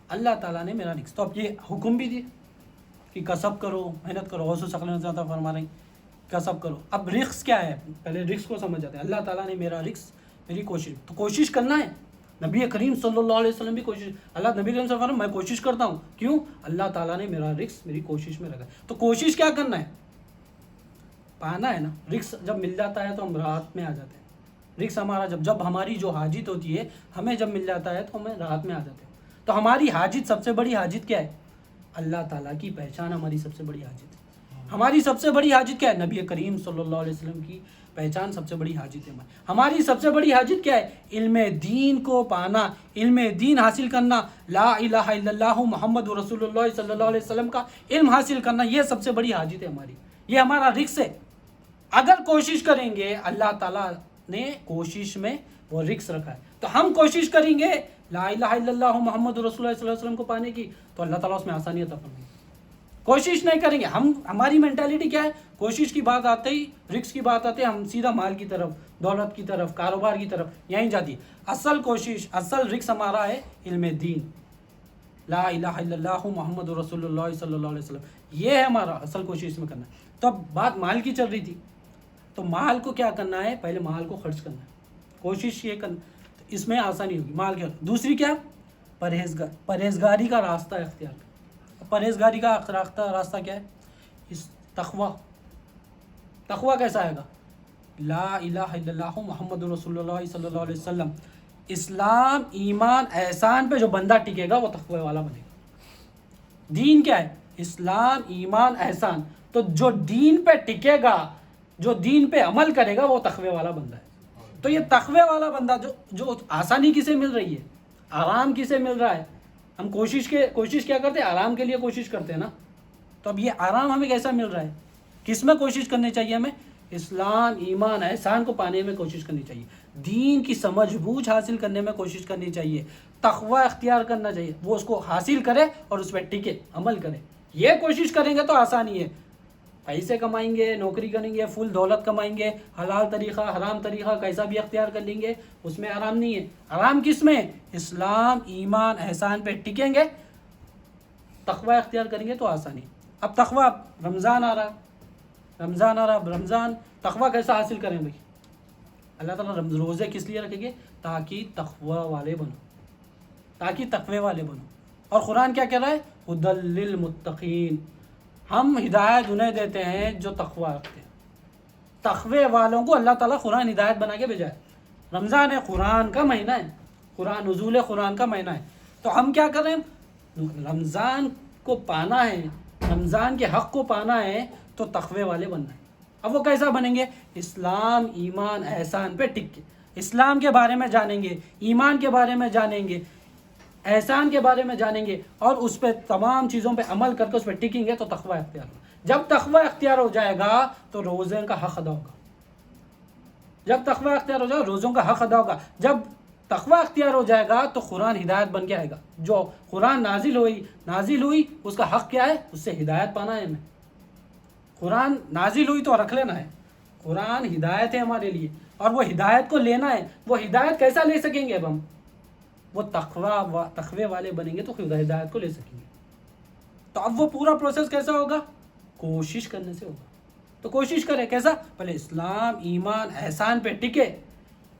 Speaker 1: اللہ تعالیٰ نے میرا رزق۔ تو اب یہ حکم بھی دیا کہ کسب کرو، محنت کرو، غوث الثقلین زیادہ فرما رہے ہیں کسب کرو۔ اب رزق کیا ہے؟ پہلے رزق کو سمجھ جاتے ہیں۔ اللہ تعالیٰ نے میرا رزق میری کوشش، تو کوشش کرنا ہے، نبی کریم صلی اللہ علیہ وسلم بھی کوشش, اللہ نبی کریم صلی اللہ علیہ وسلم میں کوشش کرتا ہوں, کیوں؟ اللہ تعالیٰ نے میرا رزق میری کوشش میں رکھا. تو کوشش کیا کرنا ہے؟ پانا ہے نا. رزق جب مل جاتا ہے تو ہم راحت میں آ جاتے ہیں. رزق ہمارا جب ہماری جو حاجت ہوتی ہے ہمیں جب مل جاتا ہے تو ہمیں راحت میں آ جاتے ہیں. تو ہماری حاجت, سب سے بڑی حاجت کیا ہے؟ اللہ تعالیٰ کی پہچان ہماری سب سے بڑی حاجت ہے. ہماری سب سے بڑی حاجت کیا ہے؟ نبی کریم صلی اللہ علیہ وسلم کی پہچان سب سے بڑی حاجت ہے. ہماری سب سے بڑی حاجت کیا ہے؟ علم دین کو پانا, علم دین حاصل کرنا, لا الہ الا اللہ محمد رسول اللہ صلی اللہ علیہ وسلم کا علم حاصل کرنا, یہ سب سے بڑی حاجت ہے ہماری. یہ ہمارا رزق ہے. اگر کوشش کریں گے, اللہ تعالیٰ نے کوشش میں وہ رزق رکھا ہے, تو ہم کوشش کریں گے لا الہ الا اللہ محمد رسول اللہ صلی اللہ علیہ وسلم کو پانے کی, تو اللہ تعالیٰ اس میں آسانی عطا فرمائے گا. کوشش نہیں کریں گے ہماری مینٹیلٹی کیا ہے؟ کوشش کی بات آتے ہی, رزق کی بات آتے ہی ہم سیدھا مال کی طرف, دولت کی طرف, کاروبار کی طرف یہیں جاتی. اصل کوشش, اصل رزق ہمارا ہے علم دین, لا الہ الا اللہ محمد رسول اللہ صلی اللہ علیہ وسلم. یہ ہے ہمارا اصل کوشش اس میں کرنا ہے. تو اب بات مال کی چل رہی تھی, تو مال کو کیا کرنا ہے؟ پہلے مال کو خرچ کرنا ہے. کوشش یہ کرنا, اس میں آسانی ہوگی. مال کیا؟ دوسری کیا؟ پرہیزگاری کا راستہ اختیار کرنا. پرہیزگاری کا راستہ کیا ہے؟ اس تقوی. تقوی کیسا آئے گا؟ لا الہ الا اللہ محمد رسول اللہ صلی اللہ علیہ وسلم. اسلام, ایمان, احسان پہ جو بندہ ٹکے گا وہ تقوی والا بنے گا. دین کیا ہے؟ اسلام, ایمان, احسان. تو جو دین پہ ٹکے گا, جو دین پہ عمل کرے گا, وہ تقوی والا بندہ ہے. تو یہ تقوی والا بندہ جو آسانی کسے مل رہی ہے؟ آرام کسے مل رہا ہے؟ ہم کوشش کیا کرتے ہیں؟ آرام کے لیے کوشش کرتے ہیں نا. تو اب یہ آرام ہمیں کیسا مل رہا ہے؟ کس میں کوشش کرنی چاہیے ہمیں؟ اسلام, ایمان, احسان کو پانے میں کوشش کرنی چاہیے. دین کی سمجھ بوجھ حاصل کرنے میں کوشش کرنی چاہیے. تقوی اختیار کرنا چاہیے, وہ اس کو حاصل کرے اور اس پہ ٹکے, عمل کرے. یہ کوشش کریں گے تو آسانی ہے. پیسے کمائیں گے, نوکری کریں گے, فل دولت کمائیں گے, حلال طریقہ, حرام طریقہ کیسا بھی اختیار کر لیں گے, اس میں آرام نہیں ہے. آرام کس میں؟ اسلام, ایمان, احسان پہ ٹکیں گے, تقوی اختیار کریں گے تو آسانی. اب تقوی, رمضان آ رہا. رمضان تقوی کیسا حاصل کریں بھائی؟ اللہ تعالیٰ روزے کس لیے رکھیں گے؟ تاکہ تقوی والے بنو. اور قرآن کیا کہہ رہا ہے؟ ھدی للمتقین. ہم ہدایت انہیں دیتے ہیں جو تقوی رکھتے ہیں. تقوی والوں کو اللہ تعالیٰ قرآن ہدایت بنا کے بھیجا ہے. رمضان ہے, قرآن کا مہینہ ہے, قرآن نزول قرآن کا مہینہ ہے. تو ہم کیا کریں؟ رمضان کو پانا ہے, رمضان کے حق کو پانا ہے, تو تقوی والے بننا ہے. اب وہ کیسا بنیں گے؟ اسلام, ایمان, احسان پہ ٹک کے, اسلام کے بارے میں جانیں گے, ایمان کے بارے میں جانیں گے, احسان کے بارے میں جانیں گے, اور اس پہ تمام چیزوں پہ عمل کر کے اس پہ ٹکیں گے تو تقوی اختیار ہوگا. جب تقوی اختیار ہو جائے گا تو روزے کا حق ادا ہوگا. جب تقوی اختیار ہو جائے گا روزوں کا حق ادا ہوگا. جب تقوی اختیار ہو جائے گا تو قرآن ہدایت بن کے آئے گا. جو قرآن نازل ہوئی اس کا حق کیا ہے؟ اس سے ہدایت پانا ہے. ہمیں قرآن نازل ہوئی تو رکھ لینا ہے. قرآن ہدایت ہے ہمارے لیے, اور وہ ہدایت کو لینا ہے. وہ ہدایت کیسا لے سکیں گے؟ اب ہم وہ تقوی والے بنیں گے تو ہدایت کو لے سکیں گے. تو اب وہ پورا پروسیس کیسا ہوگا؟ کوشش کرنے سے ہوگا. تو کوشش کریں کیسا؟ پہلے اسلام, ایمان, احسان پہ ٹکے,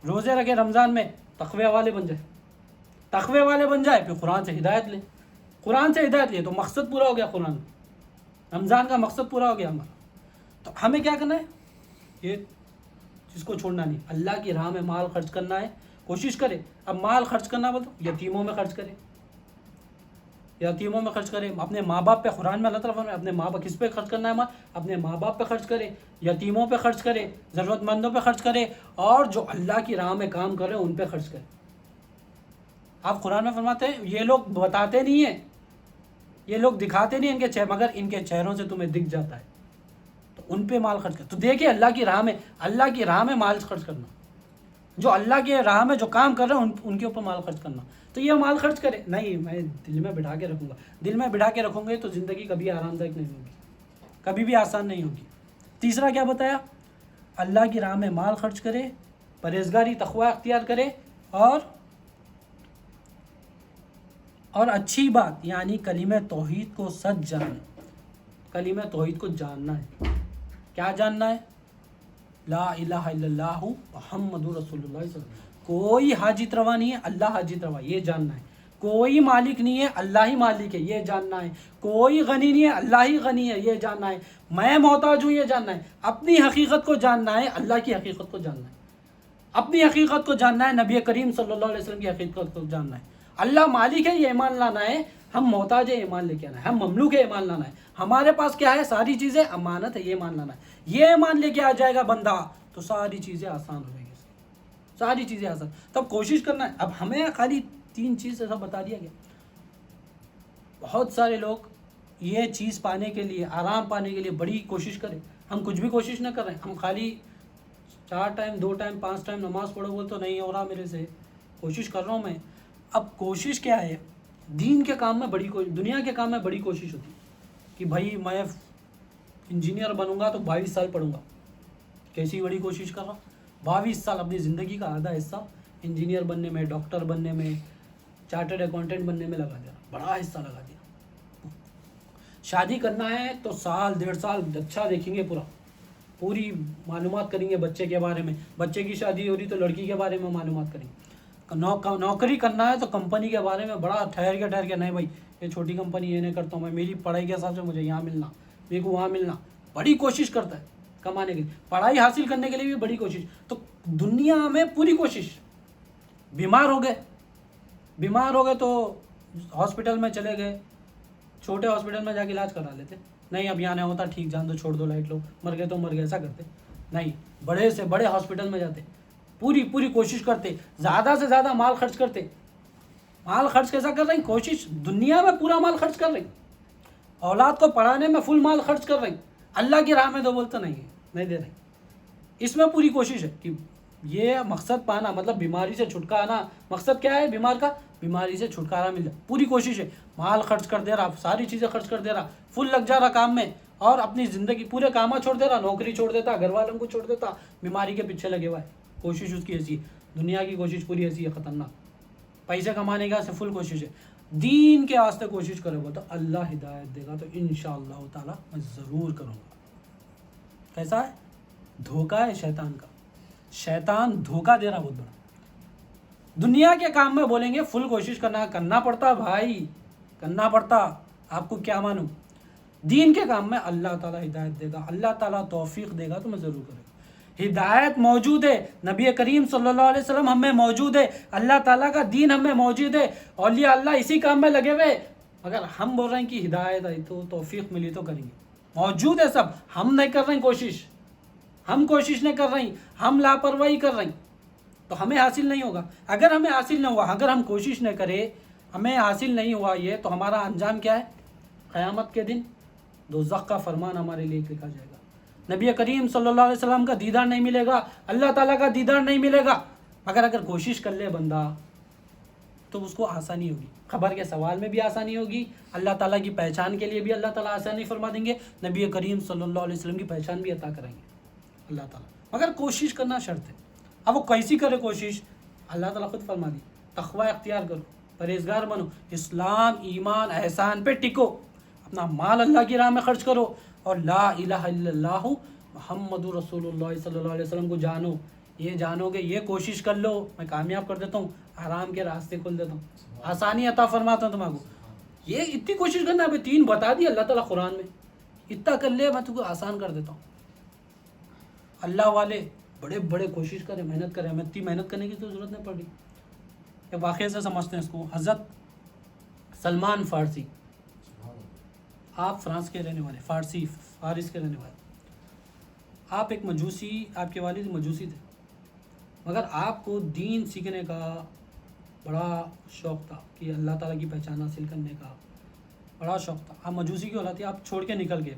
Speaker 1: روزے رکھے رمضان میں, تقوی والے بن جائے, پھر قرآن سے ہدایت لے, تو مقصد پورا ہو گیا. قرآن رمضان کا مقصد پورا ہو گیا ہمارا. تو ہمیں کیا کرنا ہے؟ یہ جس کو چھوڑنا نہیں. اللہ کی راہ میں مال خرچ کرنا ہے, کوشش کرے. اب مال خرچ کرنا بولو, یتیموں میں خرچ کرے, اپنے ماں باپ پہ. قرآن میں اللہ تعالیٰ فرماتا ہے اپنے ماں باپ, کس پہ خرچ کرنا ہے مال؟ اپنے ماں باپ پہ خرچ کرے, یتیموں پہ خرچ کرے, ضرورت مندوں پہ خرچ کرے, اور جو اللہ کی راہ میں کام کر رہے ہیں ان پہ خرچ کرے. آپ قرآن میں فرماتے ہیں یہ لوگ بتاتے نہیں ہیں, یہ لوگ دکھاتے نہیں ان کے مگر ان کے چہروں سے تمہیں دکھ جاتا ہے, تو ان پہ مال خرچ کر. تو دیکھیں اللہ کی راہ میں مال خرچ کرنا, جو اللہ کے راہ میں جو کام کر رہے ہیں ان کے اوپر مال خرچ کرنا. تو یہ مال خرچ کرے نہیں, میں دل میں بٹھا کے رکھوں گا تو زندگی کبھی آرام دائک نہیں ہوگی, کبھی بھی آسان نہیں ہوگی. تیسرا کیا بتایا؟ اللہ کی راہ میں مال خرچ کرے, پرہیزگاری تقوی اختیار کرے, اور اچھی بات یعنی کلمہ توحید کو سچ جانے. کلمہ توحید کو جاننا ہے. کیا جاننا ہے؟ لا الہ الا اللہ محمد رسول اللہ صلی اللہ علیہ وسلم. کوئی حاجت روا نہیں ہے، اللہ حاجت روا، یہ جاننا ہے۔ کوئی مالک نہیں ہے، اللہ ہی مالک ہے، یہ جاننا ہے۔ کوئی غنی نہیں ہے، اللہ ہی غنی ہے، یہ جاننا ہے۔ میں محتاج ہوں، یہ جاننا ہے۔ اپنی حقیقت کو جاننا ہے، اللہ کی حقیقت کو جاننا ہے۔ اپنی حقیقت کو جاننا ہے، نبی کریم صلی اللہ علیہ وسلم کی حقیقت کو جاننا ہے۔ اللہ مالک ہے، یہ ایمان لانا ہے۔ ہم محتاج ہے، ایمان لے کے آنا ہے۔ ہم مملوک ہے، ایمان لانا ہے۔ ہمارے پاس کیا ہے؟ ساری چیزیں امانت ہے، یہ ایمان لانا ہے۔ یہ ایمان لے کے آ جائے گا بندہ تو ساری چیزیں آسان ہو جائیں گی، ساری چیزیں آسان۔ تب کوشش کرنا ہے۔ اب ہمیں خالی 3 چیز ایسا بتا دیا گیا۔ بہت سارے لوگ یہ چیز پانے کے لیے، آرام پانے کے لیے بڑی کوشش کریں۔ ہم کچھ بھی کوشش نہ کر رہے ہیں، ہم خالی 4 ٹائم 2 ٹائم 5 ٹائم نماز پڑھو وہ تو نہیں ہو رہا میرے سے، کوشش کر رہا ہوں میں۔ اب کوشش کیا ہے؟ دین کے کام میں بڑی دنیا کے کام میں بڑی کوشش ہوتی ہے کہ بھائی میں انجینئر بنوں گا تو 22 سال پڑھوں گا۔ کیسی بڑی کوشش کر رہا ہوں؟ 22 سال اپنی زندگی کا آدھا حصہ انجینئر بننے میں، ڈاکٹر بننے میں، چارٹرڈ اکاؤنٹنٹ بننے میں لگا دیا، بڑا حصہ لگا دیا۔ شادی کرنا ہے تو 1.5 سال اچھا دیکھیں گے، پوری معلومات کریں گے بچے کے بارے میں۔ بچے کی شادی ہو رہی تو لڑکی کے بارے میں معلومات کریں گے۔ نوکری کرنا ہے تو کمپنی کے بارے میں بڑا ٹھہر کے نہیں بھائی یہ چھوٹی کمپنی یہ نہیں کرتا ہوں میں، میری پڑھائی کے حساب سے مجھے یہاں ملنا، میرے کو وہاں ملنا۔ بڑی کوشش کرتا ہے کمانے کے لیے، پڑھائی حاصل کرنے کے لیے بھی بڑی کوشش۔ تو دنیا میں پوری کوشش۔ بیمار ہو گئے تو ہاسپٹل میں چلے گئے، چھوٹے ہاسپٹل میں جا کے علاج کرا لیتے، نہیں اب یہاں نہیں ہوتا، ٹھیک جان دو، چھوڑ دو، لائٹ لو، مر گئے تو مر گئے، ایسا کرتے نہیں۔ بڑے سے بڑے ہاسپٹل میں جاتے، پوری کوشش کرتے، زیادہ سے زیادہ مال خرچ کرتے۔ مال خرچ کیسا کر رہے ہیں؟ کوشش، دنیا میں پورا مال خرچ کر رہے ہیں، اولاد کو پڑھانے میں فل مال خرچ کر رہے ہیں، اللہ کی راہ میں تو بولتے نہیں دے رہے۔ اس میں پوری کوشش ہے کہ یہ مقصد پانا، مطلب بیماری سے چھٹکارا۔ مقصد کیا ہے بیمار کا؟ بیماری سے چھٹکارا مل جائے، پوری کوشش ہے۔ مال خرچ کر دے رہا، ساری چیزیں خرچ کر دے رہا، فل لگ جا رہا کام میں، اور اپنی زندگی پورے کاماں چھوڑ دے رہا، نوکری چھوڑ دیتا، گھر والوں کو چھوڑ دیتا، بیماری کے پیچھے لگے ہوا ہے۔ کوشش اس کی ایسی ہے، دنیا کی کوشش پوری ایسی ہے خطرناک۔ پیسے کمانے کا سے فل کوشش ہے، دین کے واسطے کوشش کرے گا تو اللہ ہدایت دے گا، تو انشاءاللہ تعالی میں ضرور کروں گا۔ کیسا ہے؟ دھوکہ ہے شیطان کا، شیطان دھوکہ دے رہا بہت بڑا۔ دنیا کے کام میں بولیں گے فل کوشش کرنا پڑتا بھائی، کرنا پڑتا، آپ کو کیا مانوں۔ دین کے کام میں اللہ تعالیٰ ہدایت دے گا، اللہ تعالیٰ توفیق دے گا تو میں ضرور کروں گا۔ ہدایت موجود ہے، نبی کریم صلی اللہ علیہ وسلم ہم میں موجود ہے، اللہ تعالیٰ کا دین ہم میں موجود ہے، اولیاء اللہ اسی کام میں لگے ہوئے۔ اگر ہم بول رہے ہیں کہ ہدایت آئی تو توفیق ملی تو کریں گے، موجود ہے سب، ہم نہیں کر رہے ہیں کوشش، ہم کوشش نہیں کر رہے ہیں، ہم لاپرواہی کر رہے ہیں تو ہمیں حاصل نہیں ہوگا۔ اگر ہمیں حاصل نہ ہوا، اگر ہم کوشش نہ کرے، ہمیں حاصل نہیں ہوا یہ، تو ہمارا انجام کیا ہے؟ قیامت کے دن دوزخ کا فرمان ہمارے لیے لکھا جائے گا، نبی کریم صلی اللہ علیہ وسلم کا دیدار نہیں ملے گا، اللہ تعالیٰ کا دیدار نہیں ملے گا۔ اگر کوشش کر لے بندہ تو اس کو آسانی ہوگی، خبر کے سوال میں بھی آسانی ہوگی، اللہ تعالیٰ کی پہچان کے لیے بھی اللہ تعالیٰ آسانی فرما دیں گے، نبی کریم صلی اللہ علیہ وسلم کی پہچان بھی عطا کریں گے اللہ تعالیٰ، مگر کوشش کرنا شرط ہے۔ اب وہ کیسی کرے کوشش؟ اللہ تعالیٰ خود فرما دی، تقوی اختیار کرو، پرہیزگار بنو، اسلام ایمان احسان پہ ٹکو، اپنا مال اللہ کی راہ میں خرچ کرو، اور لا الہ الا اللہ محمد رسول اللہ صلی اللہ علیہ وسلم کو جانو۔ یہ جانو گے، یہ کوشش کر لو، میں کامیاب کر دیتا ہوں، آرام کے راستے کھول دیتا ہوں، آسانی عطا فرماتا ہوں تمہارے کو۔ یہ اتنی کوشش کرنا، ابھی 3 بتا دی اللہ تعالیٰ قرآن میں، اتنا کر لے میں تم کو آسان کر دیتا ہوں۔ اللہ والے بڑے بڑے کوشش کریں، محنت کریں، ہمیں اتنی محنت کرنے کی تو ضرورت نہیں پڑی۔ یہ واقعے سے سمجھتے ہیں اس کو۔ حضرت سلمان فارسی، آپ فرانس کے رہنے والے، فارس کے رہنے والے، آپ ایک مجوسی، آپ کے والد مجوسی تھے، مگر آپ کو دین سیکھنے کا بڑا شوق تھا کہ اللہ تعالیٰ کی پہچان حاصل کرنے کا بڑا شوق تھا۔ آپ مجوسی کی اولاد تھی، آپ چھوڑ کے نکل گئے،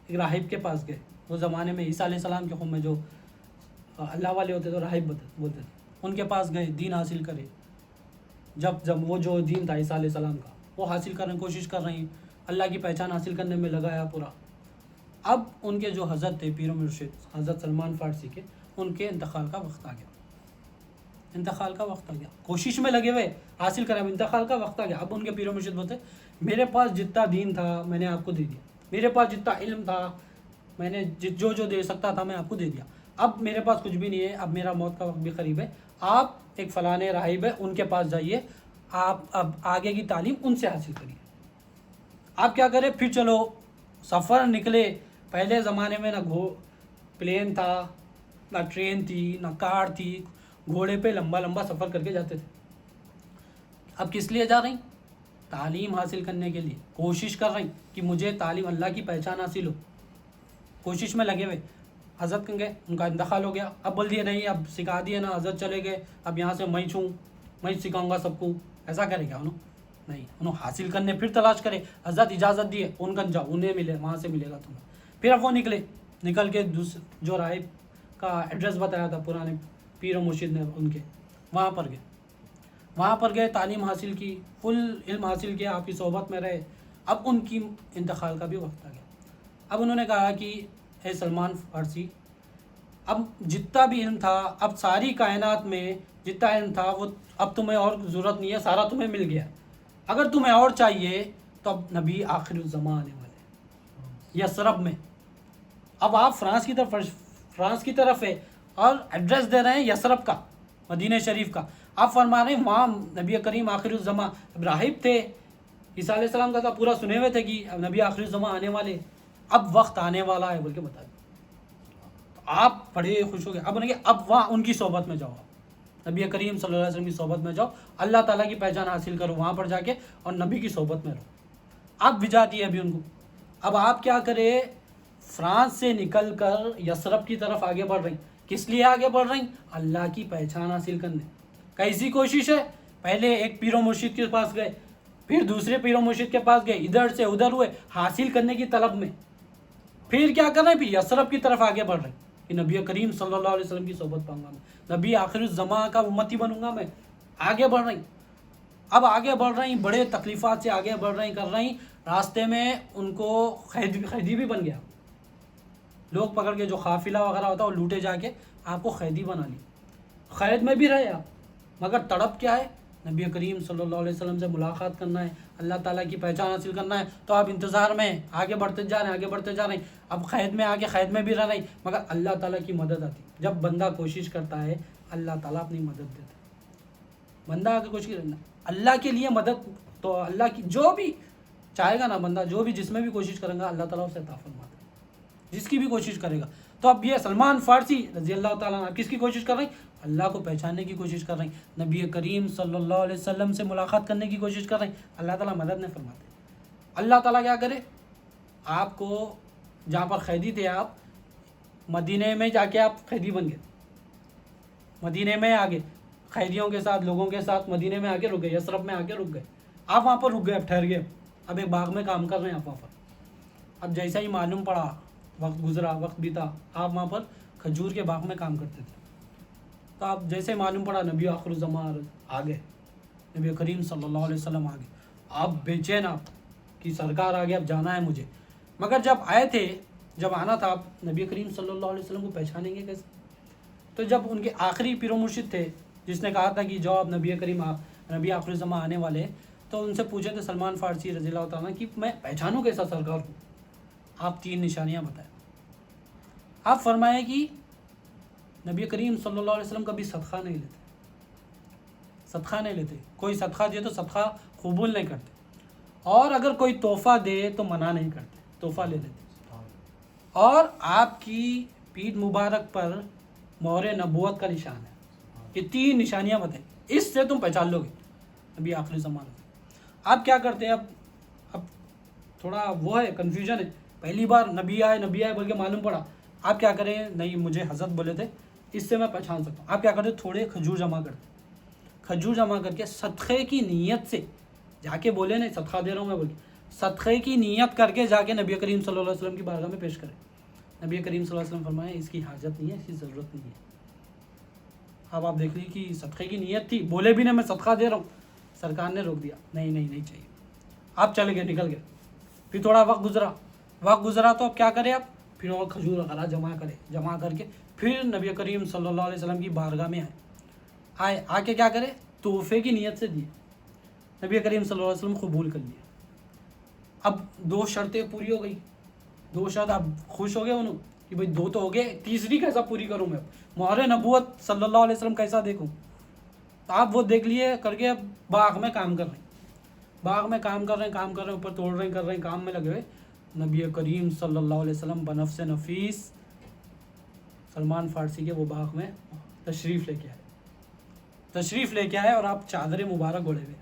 Speaker 1: ایک راہب کے پاس گئے۔ وہ زمانے میں عیسیٰ علیہ السلام کے قوم میں جو اللہ والے ہوتے تو راہب بولتے تھے، ان کے پاس گئے، دین حاصل کرے۔ جب وہ جو دین تھا عیسیٰ علیہ السلام کا وہ حاصل کرنے کی کوشش کر رہے ہیں، اللہ کی پہچان حاصل کرنے میں لگایا پورا۔ اب ان کے جو حضرت تھے پیر و مرشد حضرت سلمان فارسی کے، ان کے انتقال کا وقت آ گیا، انتقال کا وقت آ گیا، کوشش میں لگے ہوئے حاصل کرے، انتقال کا وقت آ گیا۔ اب ان کے پیر و مرشد بولتے میرے پاس جتنا دین تھا میں نے آپ کو دے دیا، میرے پاس جتنا علم تھا میں نے جو دے سکتا تھا میں آپ کو دے دیا، اب میرے پاس کچھ بھی نہیں ہے، اب میرا موت کا وقت بھی قریب ہے، آپ ایک فلاں راہب ہے ان کے پاس جائیے، آپ اب آگے کی تعلیم ان سے حاصل کریے۔ آپ کیا کریں، پھر چلو سفر نکلے۔ پہلے زمانے میں نہ پلین تھا، نہ ٹرین تھی، نہ کار تھی، گھوڑے پہ لمبا لمبا سفر کر کے جاتے تھے۔ اب کس لیے جا رہے ہیں؟ تعلیم حاصل کرنے کے لیے کوشش کر رہے ہیں کہ مجھے تعلیم، اللہ کی پہچان حاصل ہو، کوشش میں لگے ہوئے۔ حضرت کہیں گے ان کا انتقال ہو گیا، اب بول دیے نہیں، اب سکھا دیے نا، حضرت چلے گئے، اب یہاں سے میں چھوں، میں سکھاؤں گا سب کو، ایسا کرے گا انہوں؟ نہیں، انہوں حاصل کرنے پھر تلاش کرے، حضرت اجازت دیے ان کا جاؤ، انہیں ملے، وہاں سے ملے گا تمہیں۔ پھر اب وہ نکل کے جو راہب کا ایڈریس بتایا تھا پرانے پیر و مرشد نے ان کے، وہاں پر گئے، تعلیم حاصل کی، فل علم حاصل کیا، آپ کی صحبت میں رہے۔ اب ان کی انتقال کا بھی وقت آ گیا۔ اب انہوں نے کہا کہ اے سلمان فارسی، اب جتنا بھی علم تھا، اب ساری کائنات میں جتنا علم تھا وہ اب تمہیں اور ضرورت نہیں ہے، سارا تمہیں مل گیا۔ اگر تمہیں اور چاہیے تو اب نبی آخر الزمان آنے والے یثرب میں۔ اب آپ فرانس کی طرف ہے اور ایڈریس دے رہے ہیں یثرب کا، مدینہ شریف کا۔ آپ فرما رہے ہیں وہاں نبی کریم آخر الزمان، اب راہب تھے، عیسیٰ علیہ السلام کا تھا، پورا سنے ہوئے تھے کہ اب نبی آخر الزمان آنے والے، اب وقت آنے والا ہے بول کے بتا دیں۔ آپ بڑے خوش ہو گئے۔ اب اب وہاں ان کی صحبت میں جاؤ، نبی کریم صلی اللہ علیہ وسلم کی صحبت میں جاؤ، اللہ تعالیٰ کی پہچان حاصل کرو وہاں پر جا کے، اور نبی کی صحبت میں رہو۔ آپ بھجا دیے ابھی ان کو۔ اب آپ کیا کرے، فرانس سے نکل کر یثرب کی طرف آگے بڑھ رہی۔ کس لیے آگے بڑھ رہی؟ اللہ کی پہچان حاصل کرنے۔ کیسی کوشش ہے؟ پہلے ایک پیر و مرشد کے پاس گئے، پھر دوسرے پیر و مرشد کے پاس گئے، ادھر سے ادھر ہوئے، حاصل کرنے کی طلب میں۔ پھر کیا کر رہے ہیں؟ پھر یثرب کی طرف آگے بڑھ رہے ہیں کہ نبی کریم صلی اللہ علیہ وسلم کی صحبت پاؤں گا میں، نبی آخر الزمان کا امتی بنوں گا میں۔ آگے بڑھ رہی۔ اب آگے بڑھ رہی، بڑے تکلیفات سے آگے بڑھ رہی، کر رہی، راستے میں ان کو قیدی بھی بن گیا۔ لوگ پکڑ کے، جو قافلہ وغیرہ ہوتا ہے وہ لوٹے جا کے آپ کو قیدی بنا لی، قید میں بھی رہے آپ، مگر تڑپ کیا ہے؟ نبی کریم صلی اللہ علیہ وسلم سے ملاقات کرنا ہے، اللہ تعالیٰ کی پہچان حاصل کرنا ہے، تو آپ انتظار میں آگے بڑھتے جا رہے ہیں۔ اب قید میں آگے قید میں بھی رہ رہے ہیں، مگر اللہ تعالیٰ کی مدد آتی۔ جب بندہ کوشش کرتا ہے اللہ تعالیٰ اپنی مدد دیتا ہے۔ بندہ آگے کوشش کرنا اللہ کے لیے مدد، تو اللہ کی جو بھی چاہے گا نا بندہ، جو بھی جس میں بھی کوشش کرے گا اللہ تعالیٰ اسے عطا فرماتا ہے، جس کی بھی کوشش کرے گا۔ تو اب یہ سلمان فارسی رضی اللہ تعالیٰ عنہ کس کی کوشش کر رہے ہیں؟ اللہ کو پہچاننے کی کوشش کر رہے ہیں، نبی کریم صلی اللہ علیہ وسلم سے ملاقات کرنے کی کوشش کر رہے ہیں، اللہ تعالیٰ مدد نہیں فرماتے۔ اللہ تعالیٰ کیا کرے، آپ کو جہاں پر قیدی تھے، آپ مدینے میں جا کے آپ قیدی بن گئے، مدینے میں آگے قیدیوں کے ساتھ، لوگوں کے ساتھ مدینے میں آگے رک گئے، یثرب میں آگے رک گئے۔ آپ وہاں پر رک گئے، اب ٹھہر گئے، اب ایک باغ میں کام کر رہے ہیں آپ وہاں پر۔ اب جیسا ہی معلوم پڑا، وقت گزرا، وقت بیتا، آپ وہاں پر کھجور کے باغ میں کام کرتے تھے، تو آپ جیسے معلوم پڑا نبی آخر الزمان آ گئے، نبی کریم صلی اللہ علیہ وسلم آ گئے، آپ بے چین، آپ کی سرکار آ گئے، اب جانا ہے مجھے۔ مگر جب آئے تھے، جب آنا تھا، آپ نبی کریم صلی اللہ علیہ وسلم کو پہچانیں گے کیسے؟ تو جب ان کے آخری پیر و مرشد تھے جس نے کہا تھا کہ جو آپ نبی کریم نبی آخر الزمان آنے والے، تو ان سے پوچھے تھے سلمان فارسی رضی اللہ تعالیٰ کہ میں پہچانوں کیسا سرکار کو؟ آپ 3 نشانیاں بتائیں۔ آپ فرمائیں کہ نبی کریم صلی اللہ علیہ وسلم کبھی صدقہ نہیں لیتے، کوئی صدقہ دے تو صدقہ قبول نہیں کرتے، اور اگر کوئی تحفہ دے تو منع نہیں کرتے، تحفہ لے لیتے، اور آپ کی پیٹھ مبارک پر مہر نبوت کا نشان ہے۔ یہ 3 نشانیاں بتائیں، اس سے تم پہچان لو گے نبی آخری زمان۔ آپ کیا کرتے ہیں، اب تھوڑا وہ ہے، کنفیوژن ہے، پہلی بار نبی آئے بول کے معلوم پڑا، آپ کیا کریں؟ نہیں، مجھے حضرت بولے تھے، اس سے میں پہچان سکتا ہوں۔ آپ کیا کرتے؟ تھوڑے کھجور جمع کر کے صدقے کی نیت سے جا کے بولے، نہیں صدقہ دے رہا ہوں میں بول کے، صدقے کی نیت کر کے جا کے نبی کریم صلی اللہ علیہ وسلم کی بارگاہ میں پیش کریں۔ نبی کریم صلی اللہ علیہ وسلم فرمائے اس کی حاجت نہیں ہے، اس کی ضرورت نہیں ہے۔ اب آپ دیکھ لیجیے کہ صدقے کی نیت تھی، بولے بھی نہیں میں صدقہ دے رہا ہوں، سرکار نے روک دیا، نہیں چاہیے۔ آپ چلے گئے، نکل گئے، پھر تھوڑا وقت گزرا تو اب کیا کرے، آپ پھر اور کھجور وغیرہ جمع کر کے پھر نبی کریم صلی اللہ علیہ وسلم کی بارگاہ میں آ کے کیا کرے، تحفے کی نیت سے دیے، نبی کریم صلی اللہ علیہ وسلم قبول کر لیا۔ اب 2 شرطیں پوری ہو گئی، 2 شرط، اب خوش ہو گئے انہوں کہ بھائی 2 تو ہو گئے, تیسری کیسا پوری کروں میں, مہر نبوت صلی اللہ علیہ وسلم کیسا دیکھوں. تو آپ وہ دیکھ لیے کر کے باغ میں کام کر رہے ہیں, باغ میں کام کر رہے ہیں, اوپر توڑ رہے ہیں, کر رہے ہیں, کام میں لگے ہوئے. نبی کریم صلی اللہ علیہ وسلم بنفس نفیس سلمان فارسی کے وہ باغ میں تشریف لے کے آئے اور آپ چادر مبارک اوڑھے ہوئے.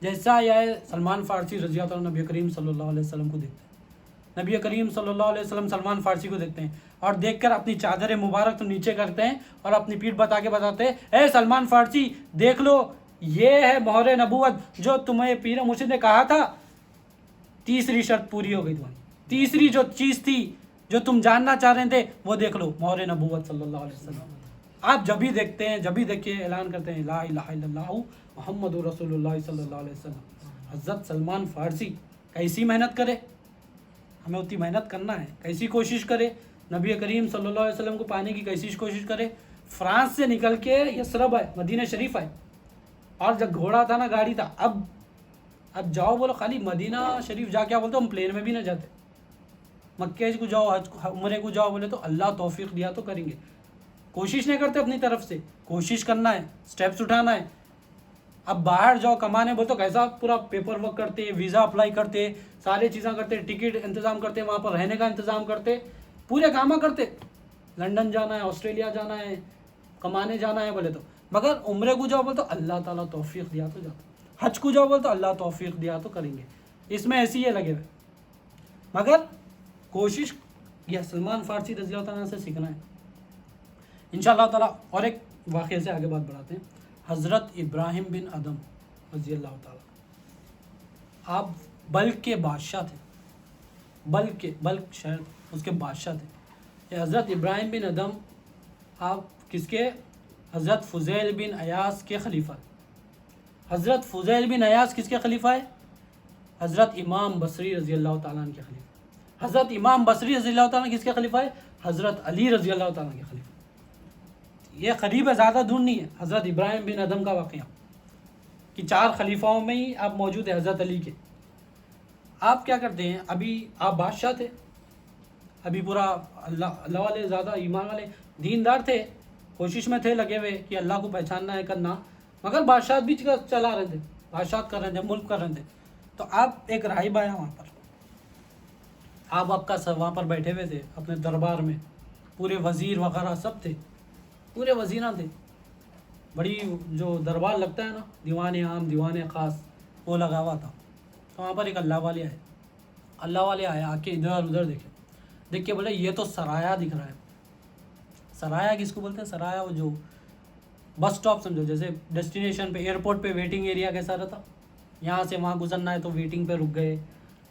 Speaker 1: جیسا یہ سلمان فارسی رضی اللہ عنہ نبی کریم صلی اللہ علیہ وسلم کو دیکھتے ہیں, نبی کریم صلی اللہ علیہ وسلم سلمان فارسی کو دیکھتے ہیں اور دیکھ کر اپنی چادر مبارک تو نیچے کرتے ہیں اور اپنی پیٹھ بتا کے بتاتے ہیں, اے سلمان فارسی دیکھ لو, یہ ہے مہر نبوت جو تمہیں پیر مرشد نے کہا تھا. تیسری شرط پوری ہو گئی تمہاری, تیسری جو چیز تھی جو تم جاننا چاہ رہے تھے وہ دیکھ لو, مہر نبوت صلی اللہ علیہ وسلم. آپ جب بھی دیکھتے ہیں, جب بھی دیکھیے اعلان کرتے ہیں لا الہ الا اللہ محمد رسول اللہ صلی اللہ علیہ وسلم. حضرت سلمان فارسی کیسی محنت کرے, ہمیں اتنی محنت کرنا ہے, کیسی کوشش کرے, نبی کریم صلی اللہ علیہ وسلم کو پانے کی کیسی کوشش کرے. فرانس سے نکل کے یثرب آئے, مدینہ شریف آئے, اور جب گھوڑا تھا نا گاڑی تھا. اب جاؤ بولو خالی مدینہ شریف جا کے بولتے ہم پلین میں بھی نہ جاتے, مکہ کو جاؤ, حج عمرے کو جاؤ بولے تو اللہ توفیق دیا تو کریں گے. کوشش نہیں کرتے اپنی طرف سے, کوشش کرنا ہے, سٹیپس اٹھانا ہے. اب باہر جاؤ کمانے بولے تو کیسا پورا پیپر ورک کرتے, ویزا اپلائی کرتے, سارے چیزیں کرتے, ٹکٹ انتظام کرتے, وہاں پر رہنے کا انتظام کرتے, پورے کام کرتے. لنڈن جانا ہے, آسٹریلیا جانا ہے, کمانے جانا ہے بولے تو. مگر عمرے کو جاؤ بولے تو اللہ تعالیٰ توفیق دیا تو جاتا, حج کو جاؤ بولے تو اللہ توفیق دیا تو کریں گے. اس میں ایسی ہے لگے ہوئے. مگر کوشش یہ سلمان فارسی رضی اللہ تعالیٰ سے سیکھنا ہے انشاءاللہ تعالیٰ. اور ایک واقعے سے آگے بات بڑھاتے ہیں. حضرت ابراہیم بن ادم رضی اللہ تعالیٰ, آپ بلخ کے بادشاہ تھے, بلخ شہر اس کے بادشاہ تھے. یہ حضرت ابراہیم بن ادم آپ کس کے, حضرت فضیل بن ایاس کے خلیفہ. حضرت فضیل بن ایاس کس کے خلیفہ ہے, حضرت امام بصری رضی اللہ تعالیٰ عنہ کے خلیفہ. حضرت امام بصری رضی اللہ تعالیٰ عنہ کس کے خلیفہ ہے, حضرت علی رضی اللہ تعالیٰ عنہ کے خلیفہ. یہ قریب ہے, زیادہ دور نہیں ہے. حضرت ابراہیم بن ادم کا واقعہ کہ 4 خلیفاؤں میں ہی آپ موجود ہیں حضرت علی کے. آپ کیا کرتے ہیں, ابھی آپ بادشاہ تھے, ابھی پورا اللہ والے, زیادہ ایمان والے, دیندار تھے, کوشش میں تھے لگے ہوئے کہ اللہ کو پہچاننا ہے, کرنا. مگر بادشاہت بھی چلا رہے تھے, بادشاہت کر رہے تھے, ملک کر رہے تھے. تو آپ ایک راہب آیا وہاں پر, آپ کا وہاں پر بیٹھے ہوئے تھے اپنے دربار میں, پورے وزیر وغیرہ سب تھے, پورے وزیراں تھے, بڑی جو دربار لگتا ہے نا, دیوان عام دیوان خاص وہ لگا ہوا تھا. تو وہاں پر ایک اللہ والے آئے, آ کے ادھر دیکھ کے بولے یہ تو سرایا دکھ رہا ہے. سرایا کس کو بولتے ہیں, سرایا وہ جو بس سٹاپ سمجھو, جیسے ڈیسٹینیشن پہ, ایئرپورٹ پہ ویٹنگ ایریا کیسا رہتا, یہاں سے وہاں گزرنا ہے تو ویٹنگ پہ رک گئے,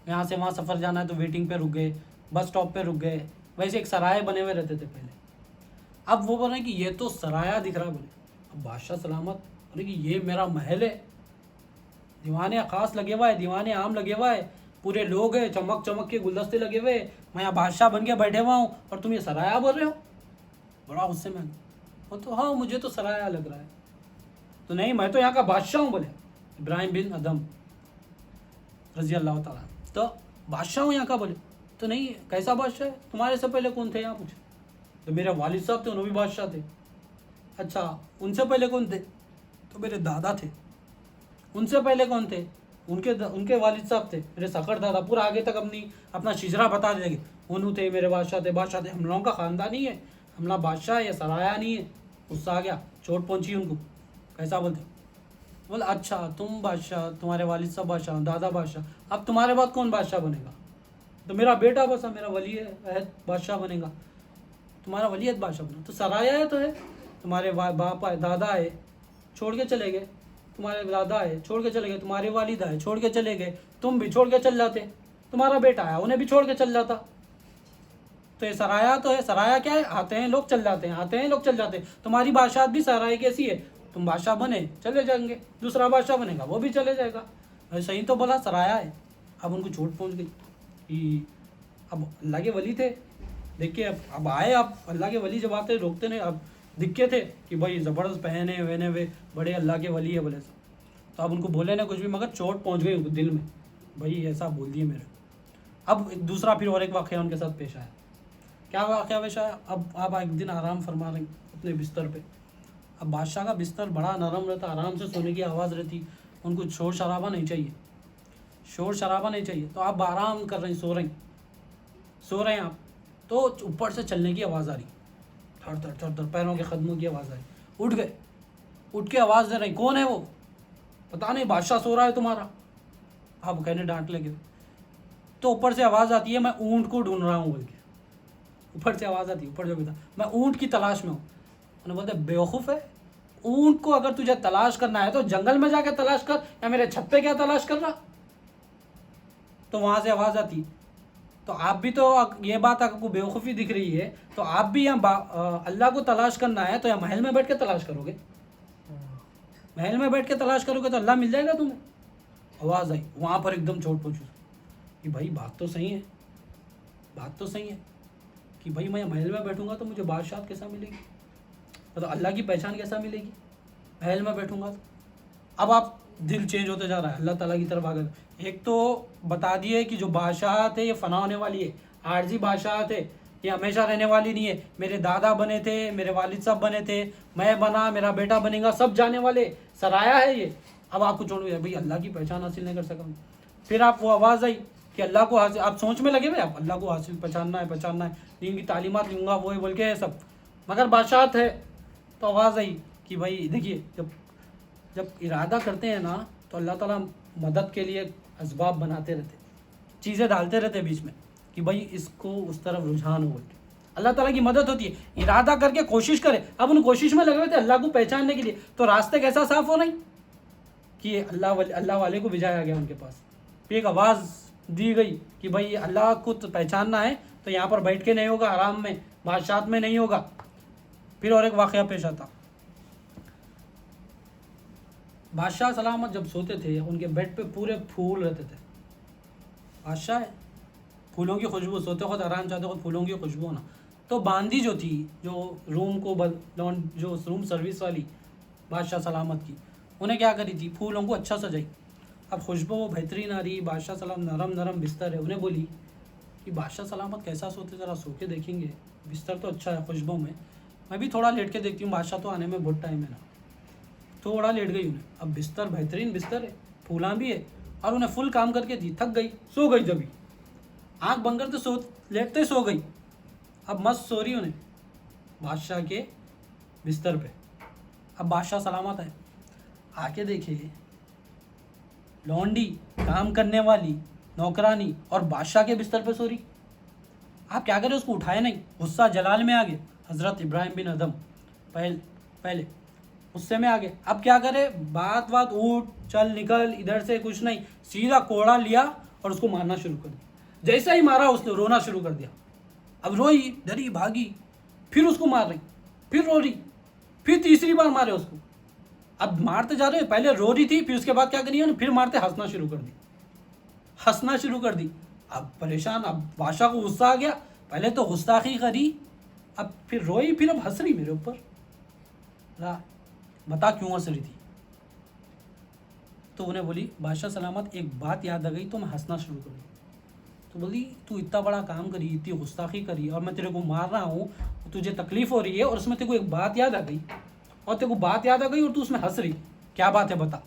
Speaker 1: یہاں سے وہاں سفر جانا ہے تو ویٹنگ پہ رک گئے, بس سٹاپ پہ رک گئے. ویسے ایک سرائے بنے ہوئے رہتے تھے پہلے. اب وہ بول رہے ہیں کہ یہ تو سرایا دکھ رہا ہے. بولے اب بادشاہ سلامت بولے کہ یہ میرا محل ہے, دیوان خاص لگے ہوا ہے, دیوان عام لگے ہوا ہے, پورے لوگ ہیں, چمک کے گلدستے لگے ہوئے, میں یہاں بادشاہ بن کے بیٹھے ہوا ہوں اور تم یہ سرایا بول رہے ہو. بڑا غصے میں وہ تو, ہاں مجھے تو سرایا لگ رہا ہے. تو نہیں, میں تو یہاں کا بادشاہ ہوں. بولے ابراہیم بن ادم رضی اللہ تعالیٰ, تو بادشاہ ہوں یہاں کا. بولے تو نہیں, کیسا بادشاہ ہے, تمہارے سے پہلے کون تھے یہاں پوچھے. تو میرے والد صاحب تھے, انہوں بھی بادشاہ تھے. اچھا, ان سے پہلے کون تھے, تو میرے دادا تھے. ان سے پہلے کون تھے, ان کے والد صاحب تھے, میرے سکر دادا. پورا آگے تک اپنا شجرا بتا دیں گے, انہوں تھے, میرے بادشاہ تھے. ہم لوگوں کا خاندان نہیں ہے, ہم لوگ بادشاہ ہے, سرایا نہیں ہے. غصہ آ گیا, چوٹ پہنچی ان کو. کیسا بولتے, بولے اچھا تم بادشاہ, تمہارے والد صاحب بادشاہ, دادا بادشاہ, اب تمہارے بعد کون بادشاہ بنے گا. تو میرا بیٹا بس, میرا ولی عہد بادشاہ بنے گا. تمہارا ولی عہد بادشاہ بنے, تو سرایا ہے تو ہے. تمہارے باپ آئے, دادا آئے, چھوڑ کے چلے گئے. تمہارے دادا آئے, چھوڑ کے چلے گئے. تمہارے والد آئے, چھوڑ کے چلے گئے. تم بھی چھوڑ کے چل جاتے. تمہارا بیٹا آیا, انہیں بھی چھوڑ کے چل جاتا. تو یہ سرایا تو ہے. سرایا کیا ہے, آتے ہیں لوگ چل جاتے ہیں, آتے ہیں لوگ چل جاتے ہیں. تمہاری بادشاہت بھی سرائے کیسی ہے, تم بادشاہ بنے چلے جائیں گے, دوسرا بادشاہ بنے گا وہ بھی چلے جائے گا. صحیح تو بولا, سرایا ہے. اب ان کو چوٹ پہنچ گئی. اب اللہ کے ولی تھے, دیکھیے اب آئے, اب اللہ کے ولی جب آتے روکتے نہیں, اب دکھے تھے کہ بھائی زبردست پہنے ہوئے بڑے اللہ کے ولی ہے بولے. تو اب ان کو بولے نا کچھ بھی, مگر چوٹ پہنچ گئی ان کو دل میں, بھائی ایسا بول دیے میرے. اب دوسرا پھر اور ایک واقعہ ان کے ساتھ پیش آیا. کیا واقعہ پیش آیا؟ اب آپ ایک دن آرام فرما رہے ہیں اپنے بستر پہ. اب بادشاہ کا بستر بڑا نرم رہتا، آرام سے سونے کی آواز رہتی، ان کو شور شرابہ نہیں چاہیے، شور شرابہ نہیں چاہیے. تو آپ آرام کر رہے ہیں، سو رہے ہیں آپ، تو اوپر سے چلنے کی آواز آ رہی، تھڑ تھڑ تھڑ تھڑ پیروں کے قدموں کی آواز آ رہی. اٹھ گئے، اٹھ کے آواز دے رہے ہیں، کون ہے وہ؟ پتہ نہیں، بادشاہ سو رہا ہے تمہارا. آپ کہنے ڈانٹ لے گئے. تو اوپر سے آواز آتی ہے، میں اونٹ کو ڈھونڈ رہا ہوں بول کے. اوپر سے آواز آتی ہے، اوپر جو بھی تھا، میں اونٹ کی تلاش میں ہوں. انہوں نے بولتے بیوقوف ہے، اونٹ کو اگر تجھے تلاش کرنا ہے تو جنگل میں جا کے تلاش کر، یا میرے چھت پہ کیا تلاش کر رہا؟ تو وہاں سے آواز آتی. تو آپ بھی تو، یہ بات آپ کو بیوقوفی دکھ رہی ہے، تو آپ بھی یہاں اللہ کو تلاش کرنا ہے تو یا محل میں بیٹھ کے تلاش کرو گے، محل میں بیٹھ کے تلاش کرو گے تو اللہ مل جائے گا تمہیں. آواز آئی، وہاں پر ایک دم چوٹ پہنچی کہ بھائی بات تو صحیح ہے، بات تو صحیح ہے کہ بھائی میں محل میں بیٹھوں گا تو مجھے بادشاہ کیسا ملے گی، تو اللہ کی پہچان کیسا ملے گی محل میں بیٹھوں گا تو. اب آپ دل چینج ہوتے جا رہا ہے، اللہ تعالیٰ کی طرف آ گئے. ایک تو بتا دیے کہ جو بادشاہت ہے یہ فنا ہونے والی ہے، عارضی بادشاہت ہے، یہ ہمیشہ رہنے والی نہیں ہے. میرے دادا بنے تھے، میرے والد صاحب بنے تھے، میں بنا، میرا بیٹا بنے گا، سب جانے والے، سرایا ہے یہ. اب آپ کو چھوڑ گیا بھائی، اللہ کی پہچان حاصل نہیں کر سکا. پھر آپ وہ آواز آئی کہ اللہ کو حاصل، آپ سوچ میں لگے ہوئے، آپ اللہ کو حاصل پہچاننا ہے، دین کی تعلیمات لوں گا، وہ بول کے سب، مگر بادشاہت ہے. تو آواز آئی کہ بھائی دیکھیے، جب ارادہ کرتے ہیں نا تو اللہ تعالیٰ مدد کے لیے اسباب بناتے رہتے، چیزیں ڈالتے رہتے بیچ میں کہ بھائی اس کو اس طرف رجحان ہو. اللہ تعالیٰ کی مدد ہوتی ہے، ارادہ کر کے کوشش کرے. اب ان کوشش میں لگے ہوئے تھے اللہ کو پہچاننے کے لیے، تو راستے کیسا صاف ہو نہیں کہ اللہ والے کو بھیجایا گیا ان کے پاس. پھر ایک آواز دی گئی کہ بھائی اللہ کو پہچاننا ہے تو یہاں پر بیٹھ کے نہیں ہوگا، آرام میں، بادشاہت میں نہیں ہوگا. پھر اور ایک واقعہ پیش آتا. بادشاہ سلامت جب سوتے تھے ان کے بیڈ پہ پورے پھول رہتے تھے. بادشاہ ہے، پھولوں کی خوشبو، سوتے وقت آرام چاہتے وقت پھولوں کی خوشبو ہونا. تو باندی جو تھی، جو روم کو جو روم سروس والی بادشاہ سلامت کی، انہیں کیا کری تھی، پھولوں کو اچھا سجائی. اب خوشبو بہترین آ رہی، بادشاہ سلام نرم نرم بستر ہے. انہیں بولی کہ بادشاہ سلامت کیسا سوتے، ذرا سو کے دیکھیں گے، بستر تو اچھا ہے خوشبو میں بھی تھوڑا لیٹ کے دیکھتی ہوں، بادشاہ تو آنے میں بہت ٹائم ہے نا. تھوڑا لیٹ گئی انہیں. اب بستر بہترین بستر ہے، پھولاں بھی ہے، اور انہیں فل کام کر کے دی، تھک گئی، سو گئی. جبھی آنکھ بند کرتے لیٹتے سو گئی. اب مست سو رہی انہیں بادشاہ کے بستر پہ. اب بادشاہ سلامت ہے، آ کے دیکھے لونڈی، کام کرنے والی نوکرانی، اور بادشاہ کے بستر پہ سو رہی. آپ کیا کریں، اس کو اٹھائے نہیں، غصہ جلال میں آ گئے. حضرت ابراہیم بن ادم پہلے غصے میں آ گئے. اب کیا کرے، بات اٹھ چل نکل، ادھر سے کچھ نہیں، سیدھا کوڑا لیا اور اس کو مارنا شروع کر دیا. جیسا ہی مارا اس نے رونا شروع کر دیا. اب روئی، ڈری، بھاگی، پھر اس کو مار رہی، پھر رو رہی، پھر تیسری بار مارے اس کو. اب مارتے جا رہے، پہلے رو رہی تھی، پھر اس کے بعد کیا کری، پھر مارتے ہنسنا شروع کر دی. اب پریشان، اب بادشاہ کو غصہ آ گیا. پہلے تو گستاخی کری، اب پھر روئی، پھر اب ہنس رہی میرے اوپر. بتا کیوں ہنس رہی تھی؟ تو انہیں بولی بادشاہ سلامت ایک بات یاد آ گئی تو میں ہنسنا شروع کر دی. تو بولی تو اتنا بڑا کام کری، اتنی گستاخی کری، اور میں تیرے کو مار رہا ہوں، تجھے تکلیف ہو رہی ہے، اور اس میں تیرے کو ایک بات یاد آ گئی، اور تو اس میں ہنس رہی، کیا بات ہے بتا.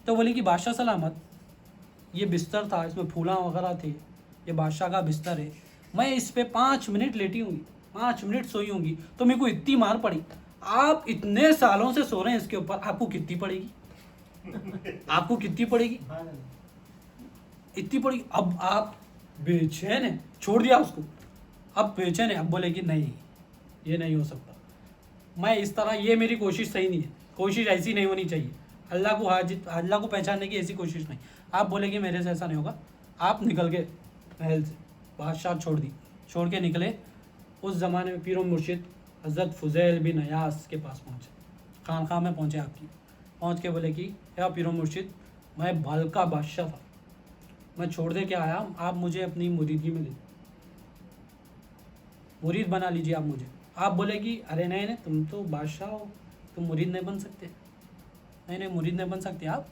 Speaker 1: تو بولی کہ بادشاہ سلامت یہ بستر تھا، اس میں پھولاں وغیرہ تھے، یہ بادشاہ کا بستر ہے، میں اس پہ 5 منٹ لیٹی ہوں گی، 5 منٹ سوئی ہوں گی، تو میرے کو اتنی مار پڑی. آپ اتنے سالوں سے سو رہے ہیں اس کے اوپر، آپ کو کتنی پڑے گی؟ اتنی پڑے گی. اب آپ بے چین ہیں، چھوڑ دیا اس کو، اب بے چین ہے. اب بولے کہ نہیں، یہ نہیں ہو سکتا، میں اس طرح، یہ میری کوشش صحیح نہیں ہے، کوشش ایسی نہیں ہونی چاہیے، اللہ کو پہچاننے کی ایسی کوشش نہیں. آپ بولے کہ میرے سے ایسا نہیں ہوگا. آپ نکل گئے محل سے، بادشاہ چھوڑ کے نکلے. اس زمانے میں پیر و مرشد حضرت فضیل بن ایاس کے پاس پہنچے، خانقاہ میں پہنچے آپ کی. پہنچ کے بولے کہ اے پیر و مرشد، میں بھال کا بادشاہ تھا، میں چھوڑ دے کے آیا، آپ مجھے اپنی مریدگی میں لے، مرید بنا لیجیے آپ مجھے. آپ بولے کہ ارے نہیں، تم تو بادشاہ ہو، تم مرید نہیں بن سکتے. نہیں، مرید نہیں بن سکتے آپ،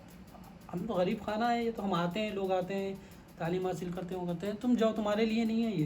Speaker 1: ہم تو غریب خانہ ہے، یہ تو ہم آتے ہیں، لوگ آتے ہیں، تعلیم حاصل کرتے ہیں، تم جاؤ، تمہارے لیے نہیں ہے یہ،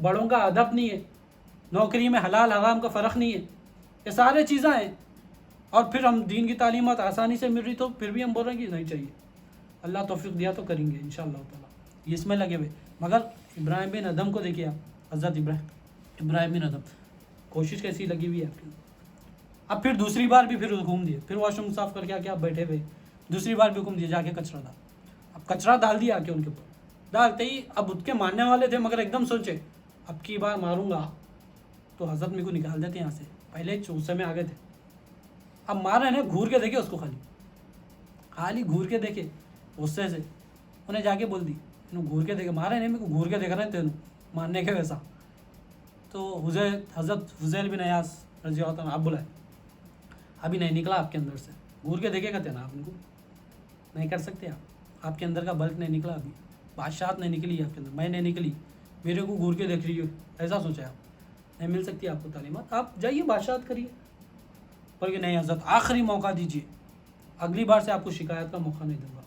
Speaker 1: بڑوں کا ادب نہیں ہے, نوکری میں حلال حرام کا فرق نہیں ہے, یہ سارے چیزیں ہیں. اور پھر ہم دین کی تعلیمات آسانی سے مل رہی تو پھر بھی ہم بول رہے ہیں کہ نہیں چاہیے. اللہ توفیق دیا تو کریں گے انشاءاللہ تعالیٰ, یہ اس میں لگے ہوئے. مگر ابراہیم بن ادم کو دیکھیے آپ, حضرت ابراہیم بن ادم, کوشش کیسی لگی ہوئی ہے آپ کی. اب پھر دوسری بار بھی پھر گھوم دیے, پھر واش روم صاف کر کے آ کے آپ بیٹھے ہوئے, دوسری بار بھی گھوم دیے, جا کے کچرا ڈال. اب کچرا ڈال دیا آ کے ان کے اوپر, ڈالتے ہی اب اس کے ماننے والے تھے مگر ایک دم سوچے اب کی بار ماروں گا تو حضرت میرے کو نکال دیتے یہاں سے. پہلے غصے میں آ گئے تھے, اب مار رہے ہیں, گھور کے دیکھے اس کو, خالی گھور کے دیکھے غصے سے. انہیں جا کے بول دی, گھور کے دیکھے, مارے نہیں, میرے کو گھور کے دیکھ رہے ہیں تینوں مارنے کے ویسا. تو حضرت فضیل بن عیاض رضی اللہ عنہ آپ بلائے, ابھی نہیں نکلا آپ کے اندر سے, گھور کے دیکھے کہتے ہیں نا آپ ان کو, نہیں کر سکتے آپ کے اندر کا بلک نہیں نکلا, ابھی بادشاہت نہیں نکلی آپ کے اندر, میں نہیں نکلی, میرے کو گھور کے دیکھ رہی ہو, ایسا سوچا آپ, نہیں مل سکتی آپ کو تعلیمات, آپ جائیے بادشاہت کریے. بلکہ نہیں حضرت آخری موقع دیجیے, اگلی بار سے آپ کو شکایت کا موقع نہیں دوں گا.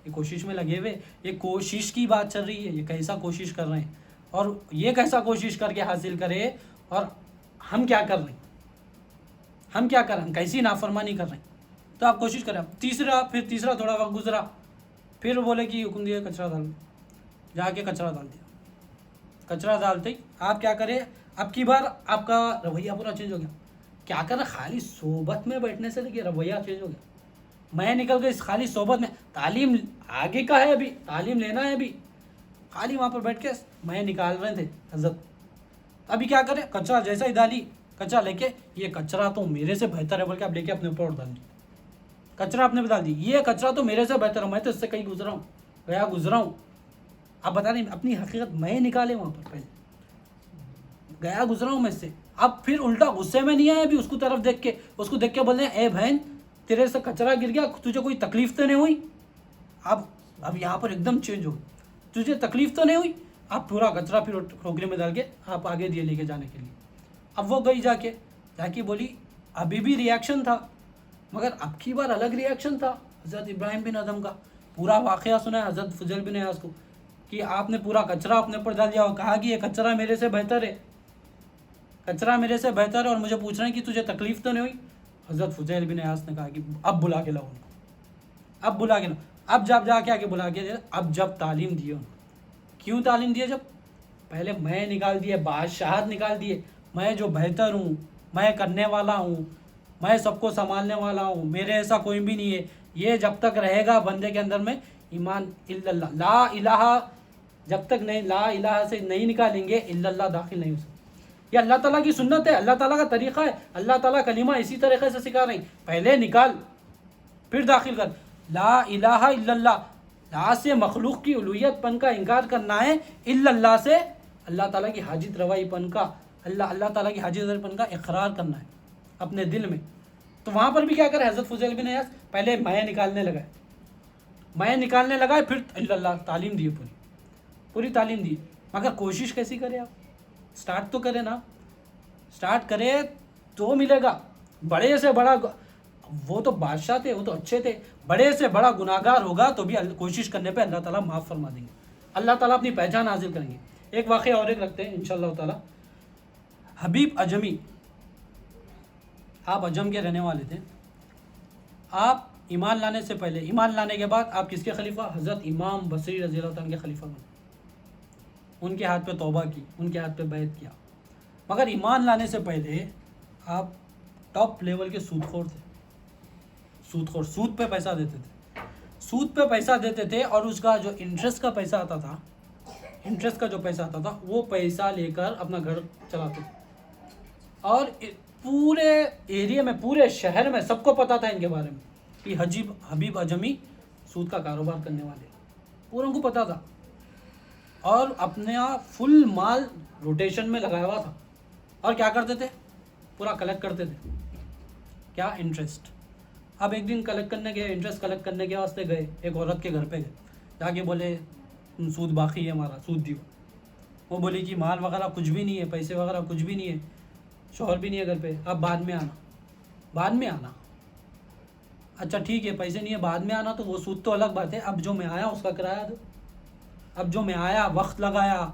Speaker 1: یہ کوشش میں لگے ہوئے, یہ کوشش کی بات چل رہی ہے, یہ کیسا کوشش کر رہے ہیں اور یہ کیسا کوشش کر کے حاصل کرے, اور ہم کیا کر رہے ہیں, ہم کیا کر رہے ہیں, ہم کیسی نافرمانی کر رہے ہیں. تو آپ کوشش کریں. پھر تیسرا تھوڑا وقت گزرا, پھر بولے کہ حکم دیا کچرا ڈال, جا کے کچرا ڈال دیا. کچرا ڈالتے ہی آپ کیا کرے, اب کی بار آپ کا رویہ پورا چینج ہو گیا. کیا کریں, خالی صحبت میں بیٹھنے سے دیکھیے رویہ چینج ہو گیا. میں نکل گئی خالی صحبت میں, تعلیم آگے کا ہے, ابھی تعلیم لینا ہے, ابھی خالی وہاں پر بیٹھ کے میں نکال رہے تھے حضرت. ابھی کیا کریں, کچرا جیسا ہی ڈالی, کچرا لے کے, یہ کچرا تو میرے سے بہتر ہے بول کے آپ لے کے اپنے اوپر ڈال دی. کچرا آپ نے بھی ڈال دی, یہ کچرا تو میرے سے بہتر ہے, میں تو اس سے کہیں گزرا ہوں. اب بتا نہیں اپنی حقیقت میں نکالے وہاں پر, پہلے گزرا ہوں میں اس سے. اب پھر الٹا غصے میں نہیں آیا, ابھی اس کو طرف دیکھ کے, اس کو دیکھ کے بولنے اے بہن تیرے سے کچرا گر گیا, تجھے کوئی تکلیف تو نہیں ہوئی. اب یہاں پر ایک دم چینج ہو, تجھے تکلیف تو نہیں ہوئی. آپ پورا کچرا پھر ٹوکری میں ڈال کے آپ آگے دیے لے کے جانے کے لیے. اب وہ گئی جا کے بولی, ابھی بھی ریاکشن تھا مگر اب کی بار الگ ریاکشن تھا حضرت ابراہیم بن ادم کا. پورا واقعہ سنا ہے حضرت فضیل بن عیاض کو کہ آپ نے پورا کچرا اپنے اوپر ڈال دیا اور کہا کہ یہ کچرا میرے سے بہتر ہے, کچرا میرے سے بہتر ہے, اور مجھے پوچھ رہے ہیں کہ تجھے تکلیف تو نہیں ہوئی. حضرت فضیل بن عیاض نے کہا کہ اب بلا کے لاؤ ان کو, اب بلا کے لاؤ. اب جب جا کے بلا کے, اب جب تعلیم دیے ان کو, کیوں تعلیم دیے, جب پہلے میں نکال دیے, بادشاہت نکال دیے, میں جو بہتر ہوں, میں کرنے والا ہوں, میں سب کو سنبھالنے والا ہوں, میرے ایسا کوئی بھی نہیں ہے. یہ جب تک رہے گا بندے کے اندر میں ایمان الا اللہ, لا الہ, جب تک نہیں لا الہ سے نہیں نکالیں گے الا اللہ داخل نہیں ہو سکتا. یہ اللہ تعالیٰ کی سنت ہے, اللہ تعالیٰ کا طریقہ ہے, اللہ تعالیٰ کلمہ اسی طریقے سے سکھا رہے ہیں. پہلے نکال پھر داخل کر. لا الہ الا اللہ, لا سے مخلوق کی الوہیت پن کا انکار کرنا ہے, الا اللہ سے اللہ تعالیٰ کی حاجت روائی پن کا, اللہ تعالیٰ کی حاجت روائی پن کا اقرار کرنا ہے اپنے دل میں. تو وہاں پر بھی کیا کرے حضرت فضیل بن عیاض, پہلے میں نکالنے لگا, پھر الا اللہ تعلیم دی, پوری تعلیم دی. مگر کوشش کیسی کرے آپ, سٹارٹ تو کرے نا, سٹارٹ کرے تو ملے گا. بڑے سے بڑا, وہ تو بادشاہ تھے, وہ تو اچھے تھے, بڑے سے بڑا گناہگار ہوگا تو بھی کوشش کرنے پہ اللہ تعالیٰ معاف فرما دیں گے, اللہ تعالیٰ اپنی پہچان حاصل کریں گے. ایک واقعہ اور ایک رکھتے ہیں انشاءاللہ تعالیٰ. حبیب اجمی, آپ اجم کے رہنے والے تھے. آپ ایمان لانے سے پہلے, ایمان لانے کے بعد آپ کس کے خلیفہ, حضرت امام بصری رضی اللہ عنہ کے خلیفہ بنے. ان کے ہاتھ پہ توبہ کی, ان کے ہاتھ پہ بیعت کیا. مگر ایمان لانے سے پہلے آپ ٹاپ لیول کے سود خور تھے. سود پہ پیسہ دیتے تھے, اور اس کا جو انٹرسٹ کا پیسہ آتا تھا, وہ پیسہ لے کر اپنا گھر چلاتے تھے. اور پورے ایریا میں, پورے شہر میں سب کو پتا تھا ان کے بارے میں کہ حبیب اجمی سود کا کاروبار کرنے والے, پوروں کو پتا تھا. اور اپنا فل مال روٹیشن میں لگایا ہوا تھا, اور کیا کرتے تھے, پورا کلیکٹ کرتے تھے. کیا, انٹرسٹ. اب ایک دن کلیکٹ کرنے گئے, انٹرسٹ کلیکٹ کرنے کے واسطے گئے, ایک عورت کے گھر پہ گئے, جا کے بولے سود باقی ہے ہمارا, سود دیو. وہ بولی کہ مال وغیرہ کچھ بھی نہیں ہے, پیسے وغیرہ کچھ بھی نہیں ہے, شوہر بھی نہیں ہے گھر پہ, اب بعد میں آنا. اچھا ٹھیک ہے, پیسے نہیں ہے, بعد میں آنا, تو وہ سود تو الگ بات ہے. اب جو میں آیا اس کا کرایہ دو. اب جو میں آیا, وقت لگایا,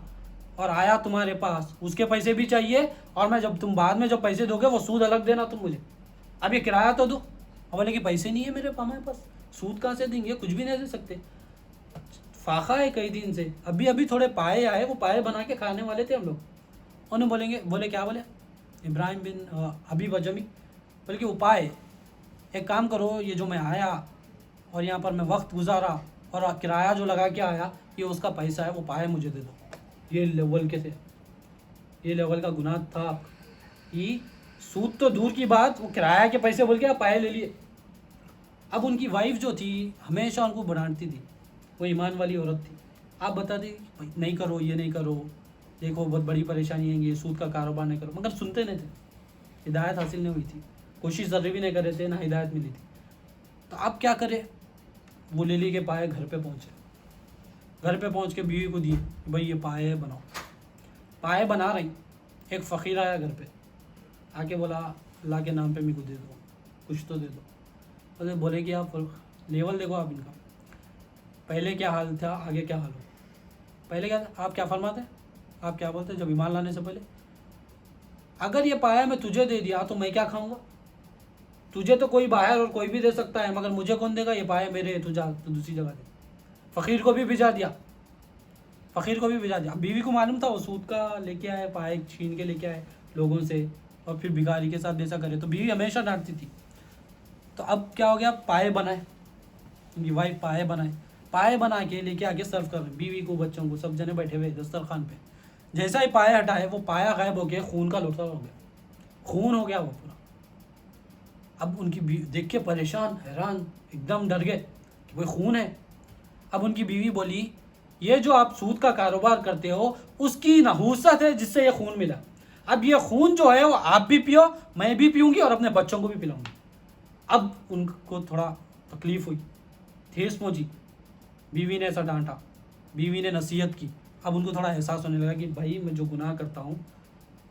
Speaker 1: اور آیا تمہارے پاس، اس کے پیسے بھی چاہیے، اور میں جب تم بعد میں جو پیسے دو گے وہ سود الگ دینا تم مجھے، اب یہ کرایہ تو دو۔ اور بولے کہ پیسے نہیں ہے میرے ہمارے پاس، سود کہاں سے دیں گے، کچھ بھی نہیں دے سکتے۔ فاقہ ہے کئی دن سے، ابھی تھوڑے پائے آئے، وہ پائے بنا کے کھانے والے تھے ہم لوگ۔ انہیں بولیں گے، بولے کیا بولے ابراہیم بن حبیب اجمی، بولے کہ وہ پائے، ایک کام کرو، یہ جو میں آیا اور یہاں پر میں وقت گزارا اور کرایہ جو لگا کے آیا، یہ اس کا پیسہ ہے، وہ پائے مجھے دے دو۔ یہ لیول کے تھے، یہ لیول کا گناہ تھا کہ سود تو دور کی بات، وہ کرایہ کے پیسے بول کے آپ پائے لے لیے۔ اب ان کی وائف جو تھی ہمیشہ ان کو ڈانٹتی تھی، وہ ایمان والی عورت تھی، آپ بتاتے نہیں کرو، یہ نہیں کرو، دیکھو بہت بڑی پریشانی ہے، یہ سود کا کاروبار نہیں کرو، مگر سنتے نہیں تھے، ہدایت حاصل نہیں ہوئی تھی، کوشش ذرے بھی نہیں کر رہے تھے، نہ ہدایت ملی تھی۔ تو اب کیا کرے، وہ لے لی کے پائے گھر پہ پہنچے، گھر پہ پہنچ کے بیوی کو دیے، بھائی یہ پائے بناؤ۔ پائے بنا رہی، ایک فقیر آیا گھر پہ، آ کے بولا اللہ کے نام پہ میرے کو دے دو، کچھ تو دے دو۔ بولے کہ آپ لیول دیکھو آپ ان کا، پہلے کیا حال تھا، آگے کیا حال ہو۔ پہلے کیا تھا، آپ کیا فرماتے ہیں، آپ کیا بولتے ہیں جب ایمان لانے سے پہلے، اگر یہ پایا میں تجھے دے دیا تو میں کیا کھاؤں گا، تجھے تو کوئی باہر اور کوئی بھی دے سکتا ہے، مگر مجھے کون دے گا، یہ پایا میرے، تو جا تو دوسری جگہ دے۔ فقیر کو بھی بھیجا دیا، فقیر کو بھی بھیجا دیا۔ بیوی کو معلوم تھا وہ سود کا لے کے آئے، پائے چھین کے لے کے آئے لوگوں سے، اور پھر بھکاری کے ساتھ ایسا کرے، تو بیوی ہمیشہ ڈانٹتی تھی۔ تو اب کیا ہو گیا، پائے بنائے، ان کی وائف پائے بنائے، پائے بنا کے لے کے آگے سرو کر رہے، بیوی کو بچوں کو، سب جنے بیٹھے ہوئے دسترخوان پہ۔ جیسا ہی پائے ہٹائے، وہ پایا غائب ہو گیا، خون کا لوٹا ہو گیا، خون ہو گیا وہ پورا۔ اب ان کی دیکھ کے پریشان، حیران، ایک دم ڈر گئے کہ بھائی خون ہے۔ اب ان کی بیوی بولی یہ جو آپ سود کا کاروبار کرتے ہو اس کی نحوست ہے جس سے یہ خون ملا، اب یہ خون جو ہے وہ آپ بھی پیو، میں بھی پیوں گی، اور اپنے بچوں کو بھی پلاؤں گی۔ اب ان کو تھوڑا تکلیف ہوئی، ٹھیس پہنچی، بیوی نے ایسا ڈانٹا، بیوی نے نصیحت کی، اب ان کو تھوڑا احساس ہونے لگا کہ بھائی میں جو گناہ کرتا ہوں،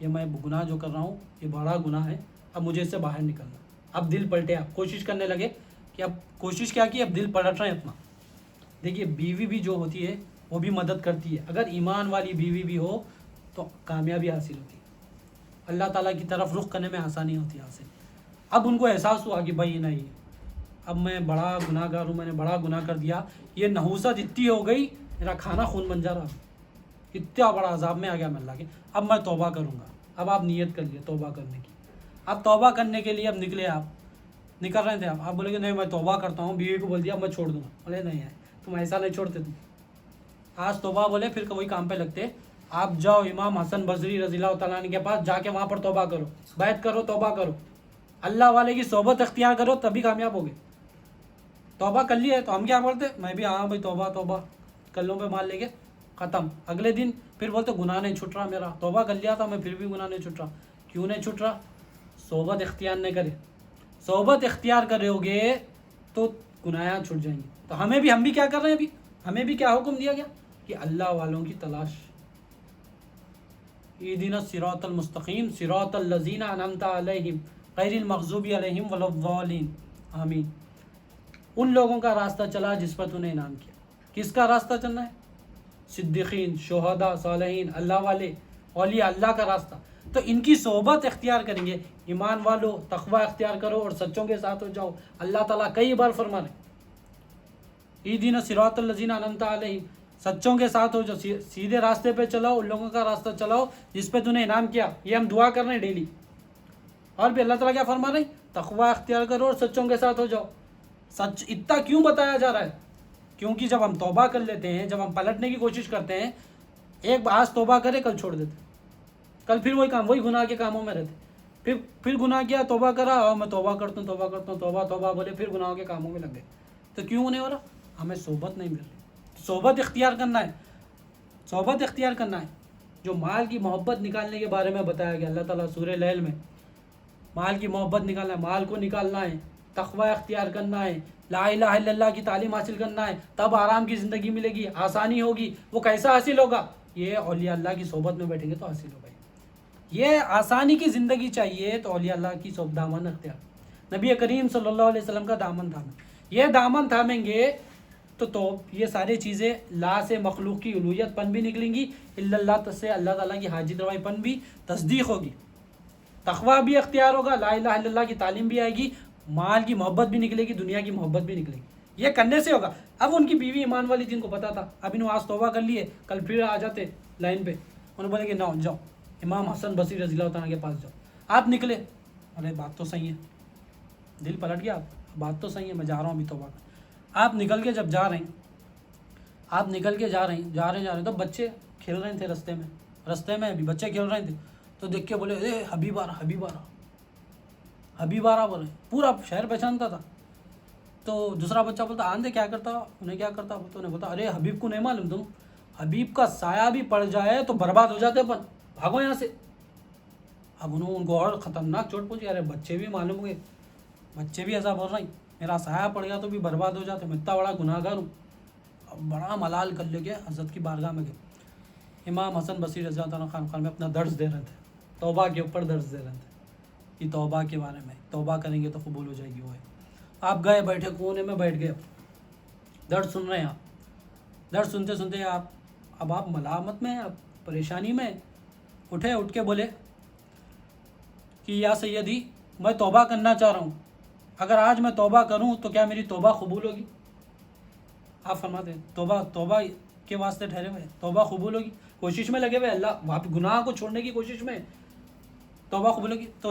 Speaker 1: یہ میں گناہ جو کر رہا ہوں یہ بڑا گناہ ہے، اب مجھے اس سے باہر نکلنا۔ اب دل پلٹے، اب کوشش کرنے لگے کہ اب کوشش کیا کی، اب دل پلٹ رہے ہیں اپنا۔ دیکھیے بیوی بھی جو ہوتی ہے وہ بھی مدد کرتی ہے، اگر ایمان والی بیوی بھی ہو تو کامیابی حاصل ہوتی ہے، اللہ تعالیٰ کی طرف رخ کرنے میں آسانی ہوتی ہے حاصل۔ اب ان کو احساس ہوا کہ بھائی نہیں، اب میں بڑا گناہ گار ہوں، میں نے بڑا گناہ کر دیا، یہ نحوست اتنی ہو گئی، میرا کھانا خون بن جا رہا، اتنا بڑا عذاب میں آ گیا میں اللہ کے، اب میں توبہ کروں گا۔ اب آپ نیت کر لیے توبہ کرنے کی، اب توبہ کرنے کے لیے اب نکلے، آپ نکل رہے تھے، آپ بولے کہ نہیں میں توبہ کرتا ہوں، بیوی کو بول دیا میں چھوڑ دوں گا، بولے نہیں ہے تم ایسا نہیں چھوڑتے، تم آج توبہ بولے پھر کوئی کام پہ لگتے، آپ جاؤ امام حسن بصری رضی اللہ تعالیٰ عنہ کے پاس، جا کے وہاں پر توبہ کرو، بیعت کرو، توبہ کرو، اللہ والے کی صحبت اختیار کرو، تبھی کامیاب ہوگے۔ توبہ کر لیا ہے تو ہم کیا بولتے، میں بھی ہاں بھائی توبہ کلوں پہ مال لے کے ختم، اگلے دن پھر بولتے گناہ نہیں چھٹ رہا میرا، توبہ کر لیا تھا میں پھر بھی گناہ نہیں چھٹ رہا، کیوں نہیں چھٹ رہا، صحبت اختیار نہیں کرے، صحبت اختیار کرے ہوگے تو گناہ چھٹ جائیں گے۔ تو ہم بھی کیا کر رہے ہیں، ابھی ہمیں بھی کیا حکم دیا گیا کہ اللہ والوں کی تلاش، اہدنا الصراط المستقیم صراط الذین انعمت علیہم غیر المغضوب علیہم ولا الضالین، آمین۔ ان لوگوں کا راستہ چلا جس پر تو نے انعام کیا، کس کا راستہ چلنا ہے، صدیقین، شہداء، صالحین، اللہ والے، اولیاء اللہ کا راستہ۔ تو ان کی صحبت اختیار کریں گے، ایمان والو تقوی اختیار کرو اور سچوں کے ساتھ ہو جاؤ، اللہ تعالیٰ کئی بار فرما رہے اہدنا الصراط الذین انعمت علیہم، سچوں کے ساتھ ہو جاؤ، سیدھے راستے پہ چلاؤ، ان لوگوں کا راستہ چلاؤ جس پہ تو نے انعام کیا، یہ ہم دعا کر رہے ہیں ڈیلی۔ اور بھی اللہ تعالیٰ کیا فرما رہے ہیں، تقوی اختیار کرو اور سچوں کے ساتھ ہو جاؤ۔ سچ اتنا کیوں بتایا جا رہا ہے، کیونکہ جب ہم توبہ کر لیتے ہیں، جب ہم پلٹنے کی کوشش کرتے ہیں، ایک آج توبہ کرے کل چھوڑ دیتے، کل پھر وہی گناہ کے کاموں میں رہتے، پھر گناہ کیا، توبہ کرا، اور میں توبہ کرتا ہوں، توبہ بولے پھر گناہوں کے کاموں میں لگ گئے۔ تو کیوں نہیں ہو رہا، ہمیں صحبت نہیں مل رہی، صحبت اختیار کرنا ہے، صحبت اختیار کرنا ہے۔ جو مال کی محبت نکالنے کے بارے میں بتایا گیا اللہ تعالیٰ سورہ لیل میں، مال کی محبت نکالنا ہے، مال کو نکالنا ہے، تقوی اختیار کرنا ہے، لا الہ الا اللہ کی تعلیم حاصل کرنا ہے، تب آرام کی زندگی ملے گی، آسانی ہوگی۔ وہ کیسا حاصل ہوگا، یہ اولیاء اللہ کی صحبت میں بیٹھیں گے تو حاصل ہوگا۔ یہ آسانی کی زندگی چاہیے تو اولیاء اللہ کی دامن اختیار، نبی کریم صلی اللہ علیہ وسلم کا دامن تھامیں، یہ دامن تھامیں گے تو یہ ساری چیزیں لا سے مخلوق کی الوہیت پن بھی نکلیں گی، الا اللہ سے اللہ تعالیٰ کی حاجت روائی پن بھی تصدیق ہوگی، تقویٰ بھی اختیار ہوگا، لا الہ الا اللہ کی تعلیم بھی آئے گی، مال کی محبت بھی نکلے گی، دنیا کی محبت بھی نکلے گی، یہ کرنے سے ہوگا۔ اب ان کی بیوی ایمان والی تھی، ان کو پتا تھا، اب انہوں آج توبہ کر لیے، کل پھر آ جاتے لائن پہ، انہوں بولے کہ نہ جاؤ امام حسن بصری رضی اللہ تعالیٰ کے پاس جاؤ۔ آپ نکلے، ارے بات تو صحیح ہے، دل پلٹ گیا، بات تو صحیح ہے، میں جا رہا ہوں ابھی توبہ کر۔ آپ نکل کے جب جا رہے ہیں، آپ نکل کے جا رہے ہیں تو بچے کھیل رہے تھے رستے میں ابھی بچے کھیل رہے تھے، تو دیکھ کے بولے اے حبیب آ رہا بولے، پورا شہر پہچانتا تھا۔ تو دوسرا بچہ بولتا آندے کیا کرتا انہیں کیا کرتا، تو انہیں بولتا ارے حبیب کو نہیں معلوم تم، حبیب کا سایہ بھی پڑ جائے تو برباد ہو جاتے اپن، بھاگو یہاں سے۔ اب ان کو اور خطرناک چوٹ پہنچی، ارے بچے بھی معلوم ہوئے، بچے بھی ایسا بول رہے ہیں میرا سایہ پڑ گیا تو بھی برباد ہو جاتے، میں اتنا بڑا گناہ گار ہوں۔ اب بڑا ملال کر لے کے حضرت کی بارگاہ میں گئے، امام حسن بصری رضی اللہ عنہ خانقاہ میں اپنا درس دے رہے تھے، توبہ کے اوپر درس دے رہے تھے کہ توبہ کے بارے میں، توبہ کریں گے تو قبول ہو جائے گی۔ وہ ہے آپ گئے بیٹھے کونے میں بیٹھ گئے، درس سن رہے ہیں آپ، درس سنتے سنتے اب آپ ملامت میں، آپ پریشانی میں، اٹھ کے بولے کہ یا سیدی میں توبہ کرنا چاہ رہا ہوں، اگر آج میں توبہ کروں تو کیا میری توبہ قبول ہوگی؟ آپ فرماتے ہیں توبہ کے واسطے ٹھہرے ہوئے، توبہ قبول ہوگی، کوشش میں لگے ہوئے، اللہ گناہ کو چھوڑنے کی کوشش میں، توبہ قبول ہوگی؟ تو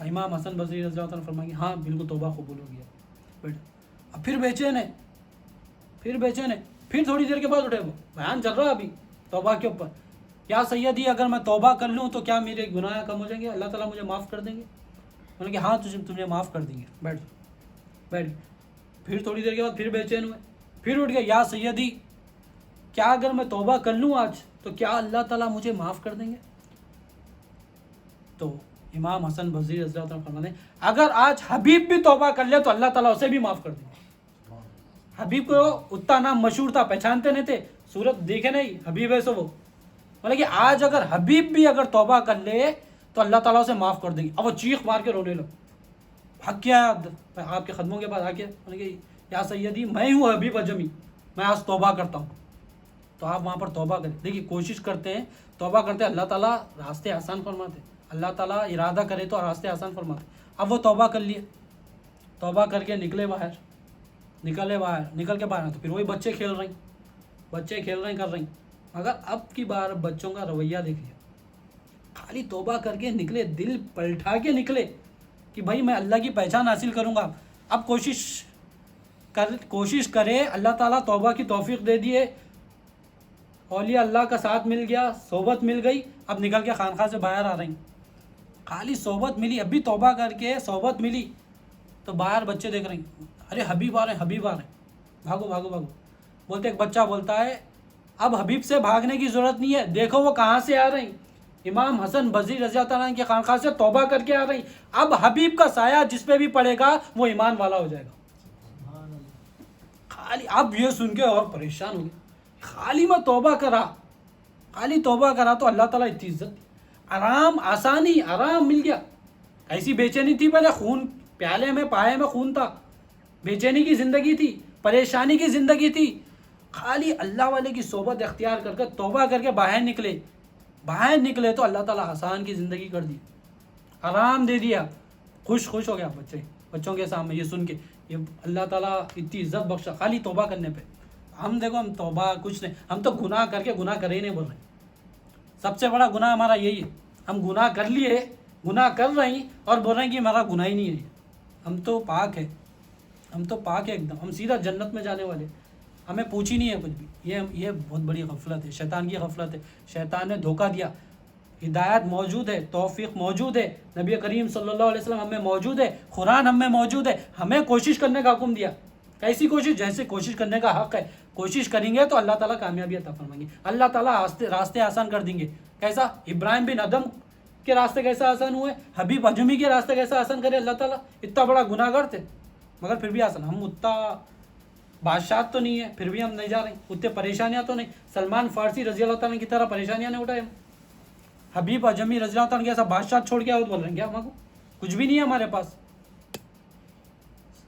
Speaker 1: امام حسن بصری رضی اللہ عنہ فرمائیں گے ہاں بالکل توبہ قبول ہوگی۔ اب پھر بےچین ہے، پھر تھوڑی دیر کے بعد اٹھے، وہ بیان چل رہا ابھی توبہ کے اوپر، یا سیدی اگر میں توبہ کر لوں تو کیا میرے گناہ کم ہو جائیں گے، اللہ تعالیٰ مجھے معاف کر دیں گے؟ انہوں نے کہ ہاں تمہیں معاف کر دیں گے، بیٹھ۔ پھر تھوڑی دیر کے بعد پھر بے چین ہوئے، پھر اٹھ گئے، یا سیدی کیا اگر میں توبہ کر لوں آج تو کیا اللہ تعالیٰ مجھے معاف کر دیں گے؟ تو امام حسن بصری رضی اللہ عنہ فرماتے ہیں اگر آج حبیب بھی توبہ کر لے تو اللہ تعالیٰ اسے بھی معاف کر دیں گے۔ حبیب کو اتنا نام مشہور تھا، پہچانتے نہیں تھے، صورت دیکھے نہیں، حبیب ہے سو وہ بولے کہ آج اگر حبیب بھی اگر توبہ کر لے تو اللہ تعالیٰ اسے معاف کر دیں گے۔ اب وہ چیخ مار کے رونے لگ، بھاگ کیا آپ کے قدموں کے پاس آ کے بولے کہ یا سیدی میں ہوں حبیب اجمی، میں آج توبہ کرتا ہوں۔ تو آپ وہاں پر توبہ کریں، دیکھیے کوشش کرتے ہیں، توبہ کرتے ہیں، اللہ تعالیٰ راستے آسان فرماتے، اللہ تعالیٰ ارادہ کرے تو راستے آسان فرماتے۔ اب وہ توبہ کر لیے، توبہ کر کے نکل کے باہر تو پھر وہی بچے کھیل رہے ہیں کر رہے ہیں، مگر اب کی بار بچوں کا رویہ دیکھیے، خالی توبہ کر کے نکلے، دل پلٹا کے نکلے کہ بھائی میں اللہ کی پہچان حاصل کروں گا۔ اب کوشش کرے، اللہ تعالیٰ توبہ کی توفیق دے دیے، اولیاء اللہ کا ساتھ مل گیا، صحبت مل گئی، اب نکل کے خانقاہ سے باہر آ رہے ہیں، خالی صحبت ملی، ابھی توبہ کر کے صحبت ملی تو باہر بچے دیکھ رہے ہیں، ارے حبیب آ رہے ہیں، بھاگو۔ بولتے ایک بچہ بولتا ہے اب حبیب سے بھاگنے کی ضرورت نہیں ہے، دیکھو وہ کہاں سے آ رہے ہیں، امام حسن بصری رضی اللہ عنہ کی خانقاہ سے توبہ کر کے آ رہے ہیں، اب حبیب کا سایہ جس پہ بھی پڑے گا وہ ایمان والا ہو جائے گا۔ خالی اب یہ سن کے اور پریشان ہو گئے، خالی میں توبہ کرا تو اللہ تعالیٰ اتنی عزت، آرام مل گیا۔ ایسی بے چینی تھی، پہلے خون پیالے میں پائے میں خون تھا، بے چینی کی زندگی تھی، پریشانی کی زندگی تھی، خالی اللہ والے کی صحبت اختیار کر کے توبہ کر کے باہر نکلے تو اللہ تعالیٰ آسان کی زندگی کر دی، آرام دے دیا، خوش ہو گیا بچوں کے سامنے یہ سن کے، یہ اللہ تعالیٰ اتنی عزت بخشا خالی توبہ کرنے پہ۔ ہم دیکھو، ہم توبہ کچھ نہیں، ہم تو گناہ کر کے گناہ کرے ہی نہیں بول رہے، سب سے بڑا گناہ ہمارا یہی ہے، ہم گناہ کر لیے، گناہ کر رہے ہیں اور بول رہے ہیں کہ ہمارا گناہ ہی نہیں ہے، ہم تو پاک ہے ایک دم، ہم سیدھا جنت میں جانے والے، ہمیں پوچھی نہیں ہے کچھ بھی۔ یہ بہت بڑی غفلت ہے، شیطان کی غفلت ہے، شیطان نے دھوکہ دیا۔ ہدایت موجود ہے، توفیق موجود ہے، نبی کریم صلی اللہ علیہ وسلم ہمیں موجود ہے، قرآن ہمیں موجود ہے، ہمیں کوشش کرنے کا حکم دیا۔ کیسی کوشش؟ جیسے کوشش کرنے کا حق ہے، کوشش کریں گے تو اللہ تعالیٰ کامیابی عطا فرمائیں گے، اللہ تعالیٰ راستے آسان کر دیں گے۔ کیسا؟ ابراہیم بن ادم کے راستے کیسا آسان ہوئے، حبیب اجمی کے راستے کیسا آسان کرے اللہ تعالیٰ، اتنا بڑا گناہ گار تھے مگر پھر بھی آسان۔ ہم اتنا بادشاہ تو نہیں ہے، پھر بھی ہم نہیں جا رہے ہیں، اتنے پریشانیاں تو نہیں، سلمان فارسی رضی اللہ تعالیٰ کی طرح پریشانیاں نہیں اٹھائے ہم، حبیب اجمی رضی اللہ تعالیٰ کے ایسا بادشاہ چھوڑ کے آؤ بول رہے ہیں کیا؟ ہم کو کچھ بھی نہیں ہے ہمارے پاس،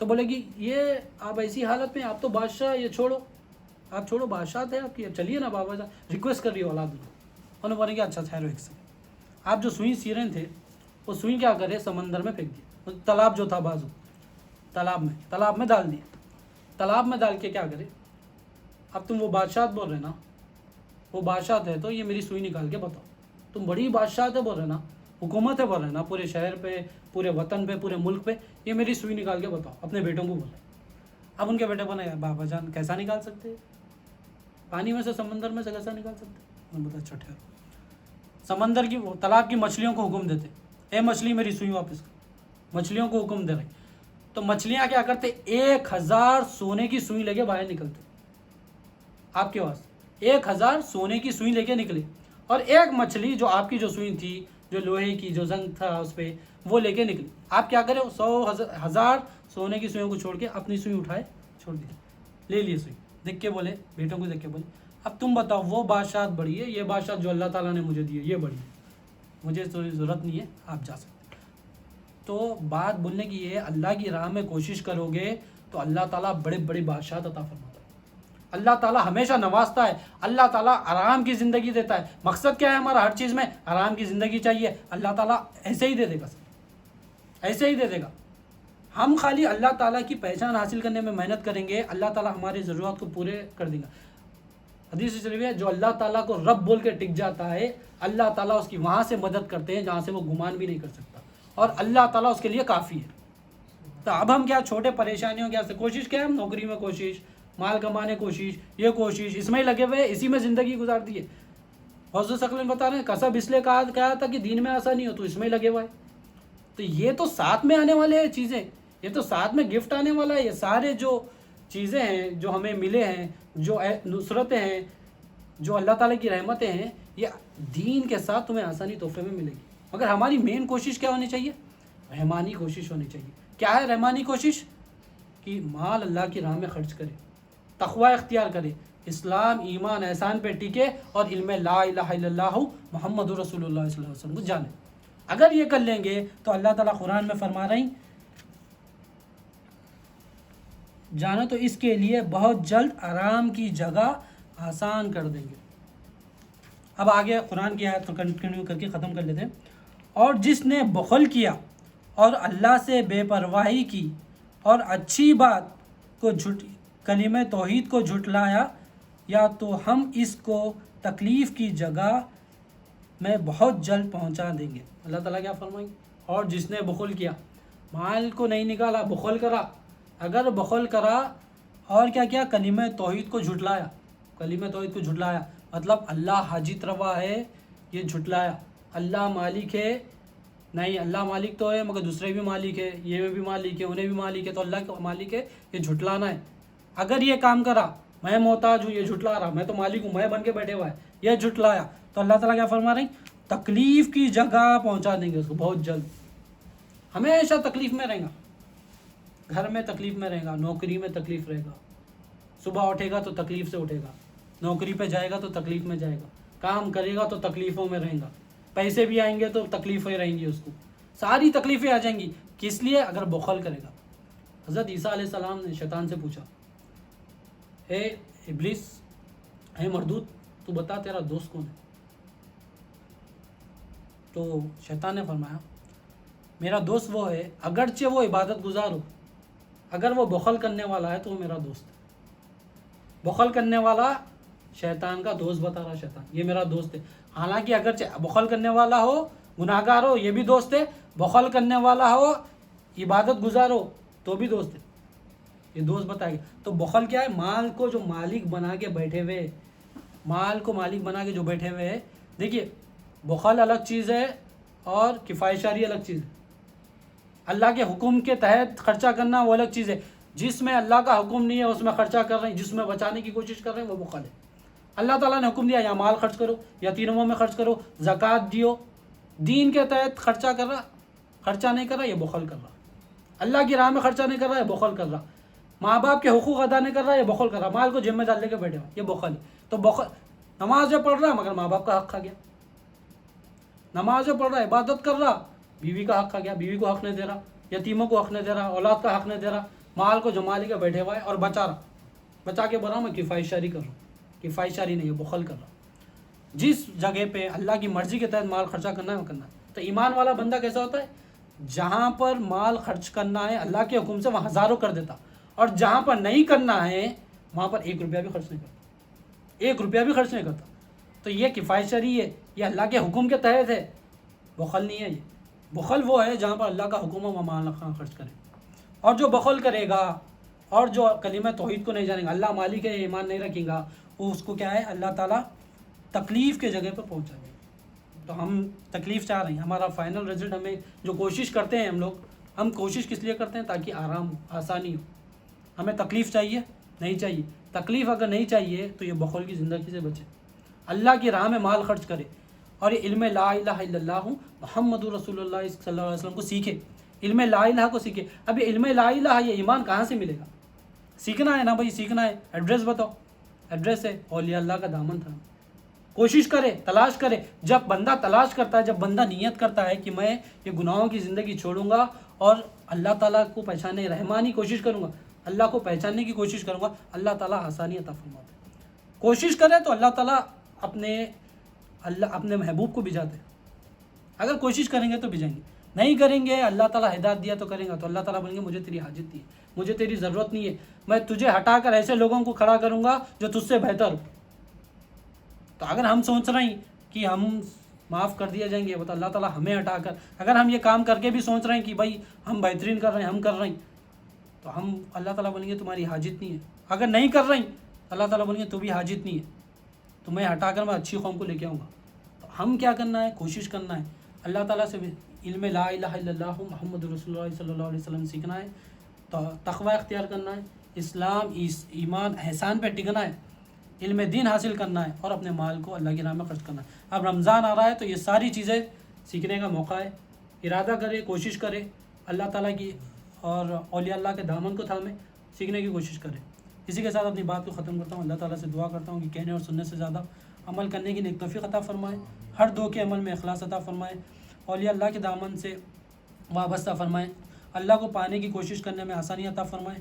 Speaker 1: تو بولے گی یہ آپ ایسی حالت میں، آپ تو بادشاہ، یہ چھوڑو، آپ چھوڑو، بادشاہ ہے آپ کی، اب چلیے نا بابا جان، ریکویسٹ کر رہی ہو اولاد کو. انہوں نے بولے کہ اچھا ٹھہرو ایک سیکنڈ. آپ جو سوئی سی رہے تھے وہ سوئی کیا کرے سمندر میں پھینک دی، تالاب جو تھا بازو، تالاب میں ڈال دی. تالاب میں ڈال کے کیا کرے، اب تم وہ بادشاہ بول رہے نا، وہ بادشاہ ہے تو یہ میری سوئی نکال کے بتاؤ. تم بڑی بادشاہ ہے بول رہے نا، حکومت ہے بول رہے نا، پورے شہر پہ، پورے وطن پہ، پورے ملک پہ، یہ میری سوئی نکال کے بتاؤ. اپنے بیٹوں کو بولے. اب ان کے بیٹے بولے بابا جان کیسا نکال سکتے، پانی میں سے، سمندر میں سے کیسا نکال سکتے. انہوں نے بولا اچھا ٹھہرو. سمندر کی، تالاب کی مچھلیوں کو حکم دیتے، اے مچھلی میری سوئی واپس کر. مچھلیوں کو حکم دے رہے تو مچھلیاں کیا کرتے، 1000 سونے کی سوئی لے کے باہر نکلتے. آپ کے پاس 1000 سونے کی سوئی لے کے نکلے، اور ایک مچھلی جو آپ کی جو سوئی تھی، جو لوہے کی جو زنگ تھا اس پہ، وہ لے کے نکلی. آپ کیا کرے، 100,000 سونے کی سوئیوں کو چھوڑ کے اپنی سوئی اٹھائے، چھوڑ دی، لے لیے سوئی. دیکھ کے بولے، بیٹوں کو دیکھ کے بولے اب تم بتاؤ وہ بادشاہ بڑی ہے، یہ بادشاہ جو اللہ تعالیٰ نے مجھے دی ہے یہ بڑی ہے، مجھے تو ضرورت نہیں ہے، آپ جا سکتے. تو بات بولنے کی یہ ہے، اللہ کی راہ میں کوشش کرو گے تو اللہ تعالیٰ بڑے بڑے بادشاہ عطا فرماتا ہے. اللہ تعالیٰ ہمیشہ نوازتا ہے، اللہ تعالیٰ آرام کی زندگی دیتا ہے. مقصد کیا ہے ہمارا، ہر چیز میں آرام کی زندگی چاہیے، اللہ تعالیٰ ایسے ہی دے دے گا، ایسے ہی دے دے گا. ہم خالی اللہ تعالیٰ کی پہچان حاصل کرنے میں محنت کریں گے، اللہ تعالیٰ ہماری ضرورت کو پورے کر دے گا. حدیث شریف ہے، جو اللہ تعالیٰ کو رب بول کے ٹک جاتا ہے، اللہ تعالیٰ اس کی وہاں سے مدد کرتے ہیں جہاں سے وہ گمان بھی نہیں کر سکتا، اور اللہ تعالیٰ اس کے لیے کافی ہے. تو اب ہم کیا چھوٹے پریشانیوں کیا سے کوشش کیا ہے، ہم نوکری میں کوشش، مال کمانے کوشش، یہ کوشش، اس میں ہی لگے ہوئے، اسی میں زندگی گزار دی ہے. حضرت ثقلین بتا رہے ہیں کسب اس لیے کہا تھا کہ دین میں آسانی ہو، تو اس میں ہی لگے ہوا ہے. تو یہ تو ساتھ میں آنے والے ہیں چیزیں، یہ تو ساتھ میں گفٹ آنے والا ہے. یہ سارے جو چیزیں ہیں جو ہمیں ملے ہیں، جو نصرتیں ہیں، جو اللہ تعالیٰ کی رحمتیں ہیں، یہ دین کے ساتھ تمہیں آسانی تحفے میں ملے گی. مگر ہماری مین کوشش کیا ہونی چاہیے، رحمانی کوشش ہونی چاہیے. کیا ہے رحمانی کوشش، کہ مال اللہ کی راہ میں خرچ کرے، تقوی اختیار کرے، اسلام، ایمان، احسان پہ ٹکے، اور علم لا الہ الا اللہ محمد رسول اللہ صلی اللہ علیہ وسلم کو جانے. اگر یہ کر لیں گے تو اللہ تعالیٰ قرآن میں فرما رہی جانا تو اس کے لیے بہت جلد آرام کی جگہ آسان کر دیں گے. اب آگے قرآن کی آیت کنٹینیو کر کے ختم کر لیتے ہیں. اور جس نے بخل کیا اور اللہ سے بے پرواہی کی اور اچھی بات کو کلمہ توحید کو جھٹلایا، یا تو ہم اس کو تکلیف کی جگہ میں بہت جلد پہنچا دیں گے. اللہ تعالیٰ کیا فرمائیں گے، اور جس نے بخل کیا، مال کو نہیں نکالا، بخل کرا. اگر بخل کرا اور کیا کیا، کلمہ توحید کو جھٹلایا، کلمہ توحید کو جھٹلایا مطلب اللہ حاجت روا ہے، یہ جھٹلایا. اللہ مالک ہے، نہیں اللہ مالک تو ہے مگر دوسرے بھی مالک ہے، یہ بھی مالک ہے، انہیں بھی مالک ہے، تو اللہ کا مالک ہے، یہ جھٹلانا ہے. اگر یہ کام کرا، میں محتاج ہوں، یہ جھٹلا رہا، میں تو مالک ہوں، میں بن کے بیٹھے ہوا ہے، یہ جھٹلایا، تو اللہ تعالیٰ کیا فرما رہے ہیں، تکلیف کی جگہ پہنچا دیں گے اس کو بہت جلد. ہمیشہ تکلیف میں رہے گا، گھر میں تکلیف میں رہے گا، نوکری میں تکلیف رہے گا، صبح اٹھے گا تو تکلیف سے اٹھے گا، نوکری پہ جائے گا تو تکلیف میں جائے گا، کام کرے گا تو تکلیفوں میں رہے گا، پیسے بھی آئیں گے تو تکلیفیں رہیں گی، اس کو ساری تکلیفیں آ جائیں گی. کس لیے، اگر بخل کرے گا. حضرت عیسیٰ علیہ السلام نے شیطان سے پوچھا، اے ابلیس، اے مردود، تو بتا تیرا دوست کون ہے. تو شیطان نے فرمایا میرا دوست وہ ہے، اگرچہ وہ عبادت گزار ہو، اگر وہ بخل کرنے والا ہے تو وہ میرا دوست ہے. بخل کرنے والا شیطان کا دوست بتا رہا شیطان، یہ میرا دوست ہے. حالانکہ اگرچہ بخل کرنے والا ہو، گناہ گار ہو، یہ بھی دوست ہے. بخل کرنے والا ہو، عبادت گزار ہو، تو بھی دوست ہے. یہ دوست بتائے گا. تو بخل کیا ہے، مال کو جو مالک بنا کے بیٹھے ہوئے، مال کو مالک بنا کے جو بیٹھے ہوئے ہیں. دیکھیے بخل الگ چیز ہے اور کفایت شاری الگ چیز ہے. اللہ کے حکم کے تحت خرچہ کرنا وہ الگ چیز ہے. جس میں اللہ کا حکم نہیں ہے اس میں خرچہ کر رہے ہیں، جس میں بچانے کی کوشش کر رہے ہیں وہ بخل ہے. اللہ تعالیٰ نے حکم دیا یا مال خرچ کرو، یتیموں میں خرچ کرو، زکوٰۃ دیو، دین کے تحت خرچہ کر رہا، خرچہ نہیں کر رہا، یہ بخل کر رہا. اللہ کی راہ میں خرچہ نہیں کر رہا، یہ بخل کر رہا. ماں باپ کے حقوق ادا نہیں کر رہا، یہ بخل کر رہا. مال کو جیب میں ڈال لے کے بیٹھے ہوا، یہ بخل ہے. تو بخل، نماز جو پڑھ رہا مگر ماں باپ کا حق کھا گیا، نماز جو پڑھ رہا عبادت کر رہا، بیوی کا حق کھا گیا، بیوی کو حق نہیں دے رہا، یتیموں کو حق نہیں دے رہا، اولاد کا حق نہیں دے رہا، مال کو جما لے کے بیٹھے ہوا ہے اور بچا کے بول رہا ہوں میں کفایت شاری کر رہا ہوں، کفایت شاری نہیں ہے، بخل کر رہا ہوں۔ جس جگہ پہ اللہ کی مرضی کے تحت مال خرچہ کرنا ہے وہ کرنا ہے۔ تو ایمان والا بندہ کیسا ہوتا ہے؟ جہاں پر مال خرچ کرنا ہے اللہ کے حکم سے وہاں ہزاروں کر دیتا، اور جہاں پر نہیں کرنا ہے وہاں پر 1 روپیہ بھی خرچ نہیں کرتا، 1 روپیہ بھی خرچ نہیں کرتا۔ تو یہ کفایت شری ہے، یہ اللہ کے حکم کے تحت ہے، بخل نہیں ہے۔ یہ بخل وہ ہے جہاں پر اللہ کا حکم ہو وہ مال خرچ کرے، اور جو بخل کرے گا اور جو کلمہ توحید کو نہیں جانے گا، اللہ مالک ہے ایمان نہیں رکھے گا، وہ اس کو کیا ہے اللہ تعالیٰ تکلیف کے جگہ پہ پہنچا دے گا۔ تو ہم تکلیف چاہ رہے ہیں، ہمارا فائنل رزلٹ ہمیں جو کوشش کرتے ہیں ہم کوشش کس لیے کرتے ہیں؟ تاکہ آرام ہو، آسانی ہو۔ ہمیں تکلیف چاہیے؟ نہیں چاہیے۔ تکلیف اگر نہیں چاہیے تو یہ بخل کی زندگی سے بچے، اللہ کی راہ میں مال خرچ کرے، اور یہ علم لا الہ الا اللہ محمد رسول اللہ صلی اللہ علیہ وسلم کو سیکھے، علم لا الہ کو سیکھے۔ اب یہ علم لا الہ یہ ایمان کہاں سے ملے گا؟ سیکھنا ہے نا بھائی، سیکھنا ہے۔ ایڈریس بتاؤ۔ ایڈریس ہے اولیاء اللہ کا دامن تھا۔ کوشش کرے، تلاش کرے۔ جب بندہ تلاش کرتا ہے، جب بندہ نیت کرتا ہے کہ میں یہ گناہوں کی زندگی چھوڑوں گا اور اللہ تعالیٰ کو پہچانے رحمانی کوشش کروں گا، اللہ کو پہچاننے کی کوشش کروں گا، اللہ تعالیٰ آسانی عطا فرماتا ہے۔ کوشش کرے تو اللہ تعالیٰ اپنے محبوب کو بھجاتے ہیں۔ اگر کوشش کریں گے تو بھجائیں گے، نہیں کریں گے اللہ تعالیٰ ہدایت دیا تو کریں گا، تو اللہ تعالیٰ بولیں گے مجھے تیری حاجت نہیں ہے، مجھے تیری ضرورت نہیں ہے، میں تجھے ہٹا کر ایسے لوگوں کو کھڑا کروں گا جو تجھ سے بہتر ہو۔ تو اگر ہم سوچ رہے ہیں کہ ہم معاف کر دیا جائیں گے، وہ تو اللہ تعالیٰ ہمیں ہٹا کر، اگر ہم یہ کام کر کے بھی سوچ رہے ہیں کہ بھائی ہم بہترین کر رہے ہیں، ہم کر رہے ہیں، تو ہم اللہ تعالیٰ بولیں گے تمہاری حاجت نہیں ہے۔ اگر نہیں کر رہے ہیں اللہ تعالیٰ بولیں گے تو بھی حاجت نہیں ہے، تو میں ہٹا کر میں اچھی قوم کو لے کے آؤں گا۔ تو ہم کیا کرنا ہے؟ کوشش کرنا ہے، اللہ تعالیٰ سے علم لا الہ الا اللہ محمد رسول اللہ صلی اللہ علیہ وسلم سیکھنا ہے، تو تقوی اختیار کرنا ہے، اسلام ایمان احسان پہ ٹکنا ہے، علم دین حاصل کرنا ہے، اور اپنے مال کو اللہ کی راہ میں خرچ کرنا ہے۔ اب رمضان آ رہا ہے تو یہ ساری چیزیں سیکھنے کا موقع ہے۔ ارادہ کرے، کوشش کرے، اللہ تعالیٰ کی اور اولیاء اللہ کے دامن کو تھامے، سیکھنے کی کوشش کرے۔ اسی کے ساتھ اپنی بات کو ختم کرتا ہوں۔ اللہ تعالیٰ سے دعا کرتا ہوں کہ کہنے اور سننے سے زیادہ عمل کرنے کی نیک توفیق عطا فرمائے، ہر دو کے عمل میں اخلاص عطا فرمائے، اولیاء اللہ کے دامن سے وابستہ فرمائے، اللہ کو پانے کی کوشش کرنے میں آسانی عطا فرمائے،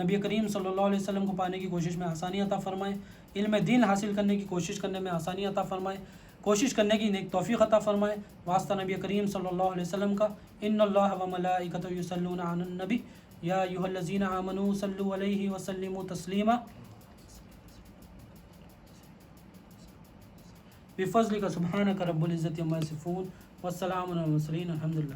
Speaker 1: نبی کریم صلی اللہ علیہ وسلم کو پانے کی کوشش میں آسانی عطا فرمائے، علم دین حاصل کرنے کی کوشش کرنے میں آسانی عطا فرمائے، کوشش کرنے کی نیک توفیق عطا فرمائے، واسطہ نبی کریم صلی اللہ علیہ وسلم کا۔ ان اللہ و ملائکتہ یصلون علی النبی یا ایھا الذین آمنوا صلوا علیہ وسلموا تسلیما بفضلک سبحانک رب العزۃ عما یصفون والسلام علی المرسلین الحمد للہ۔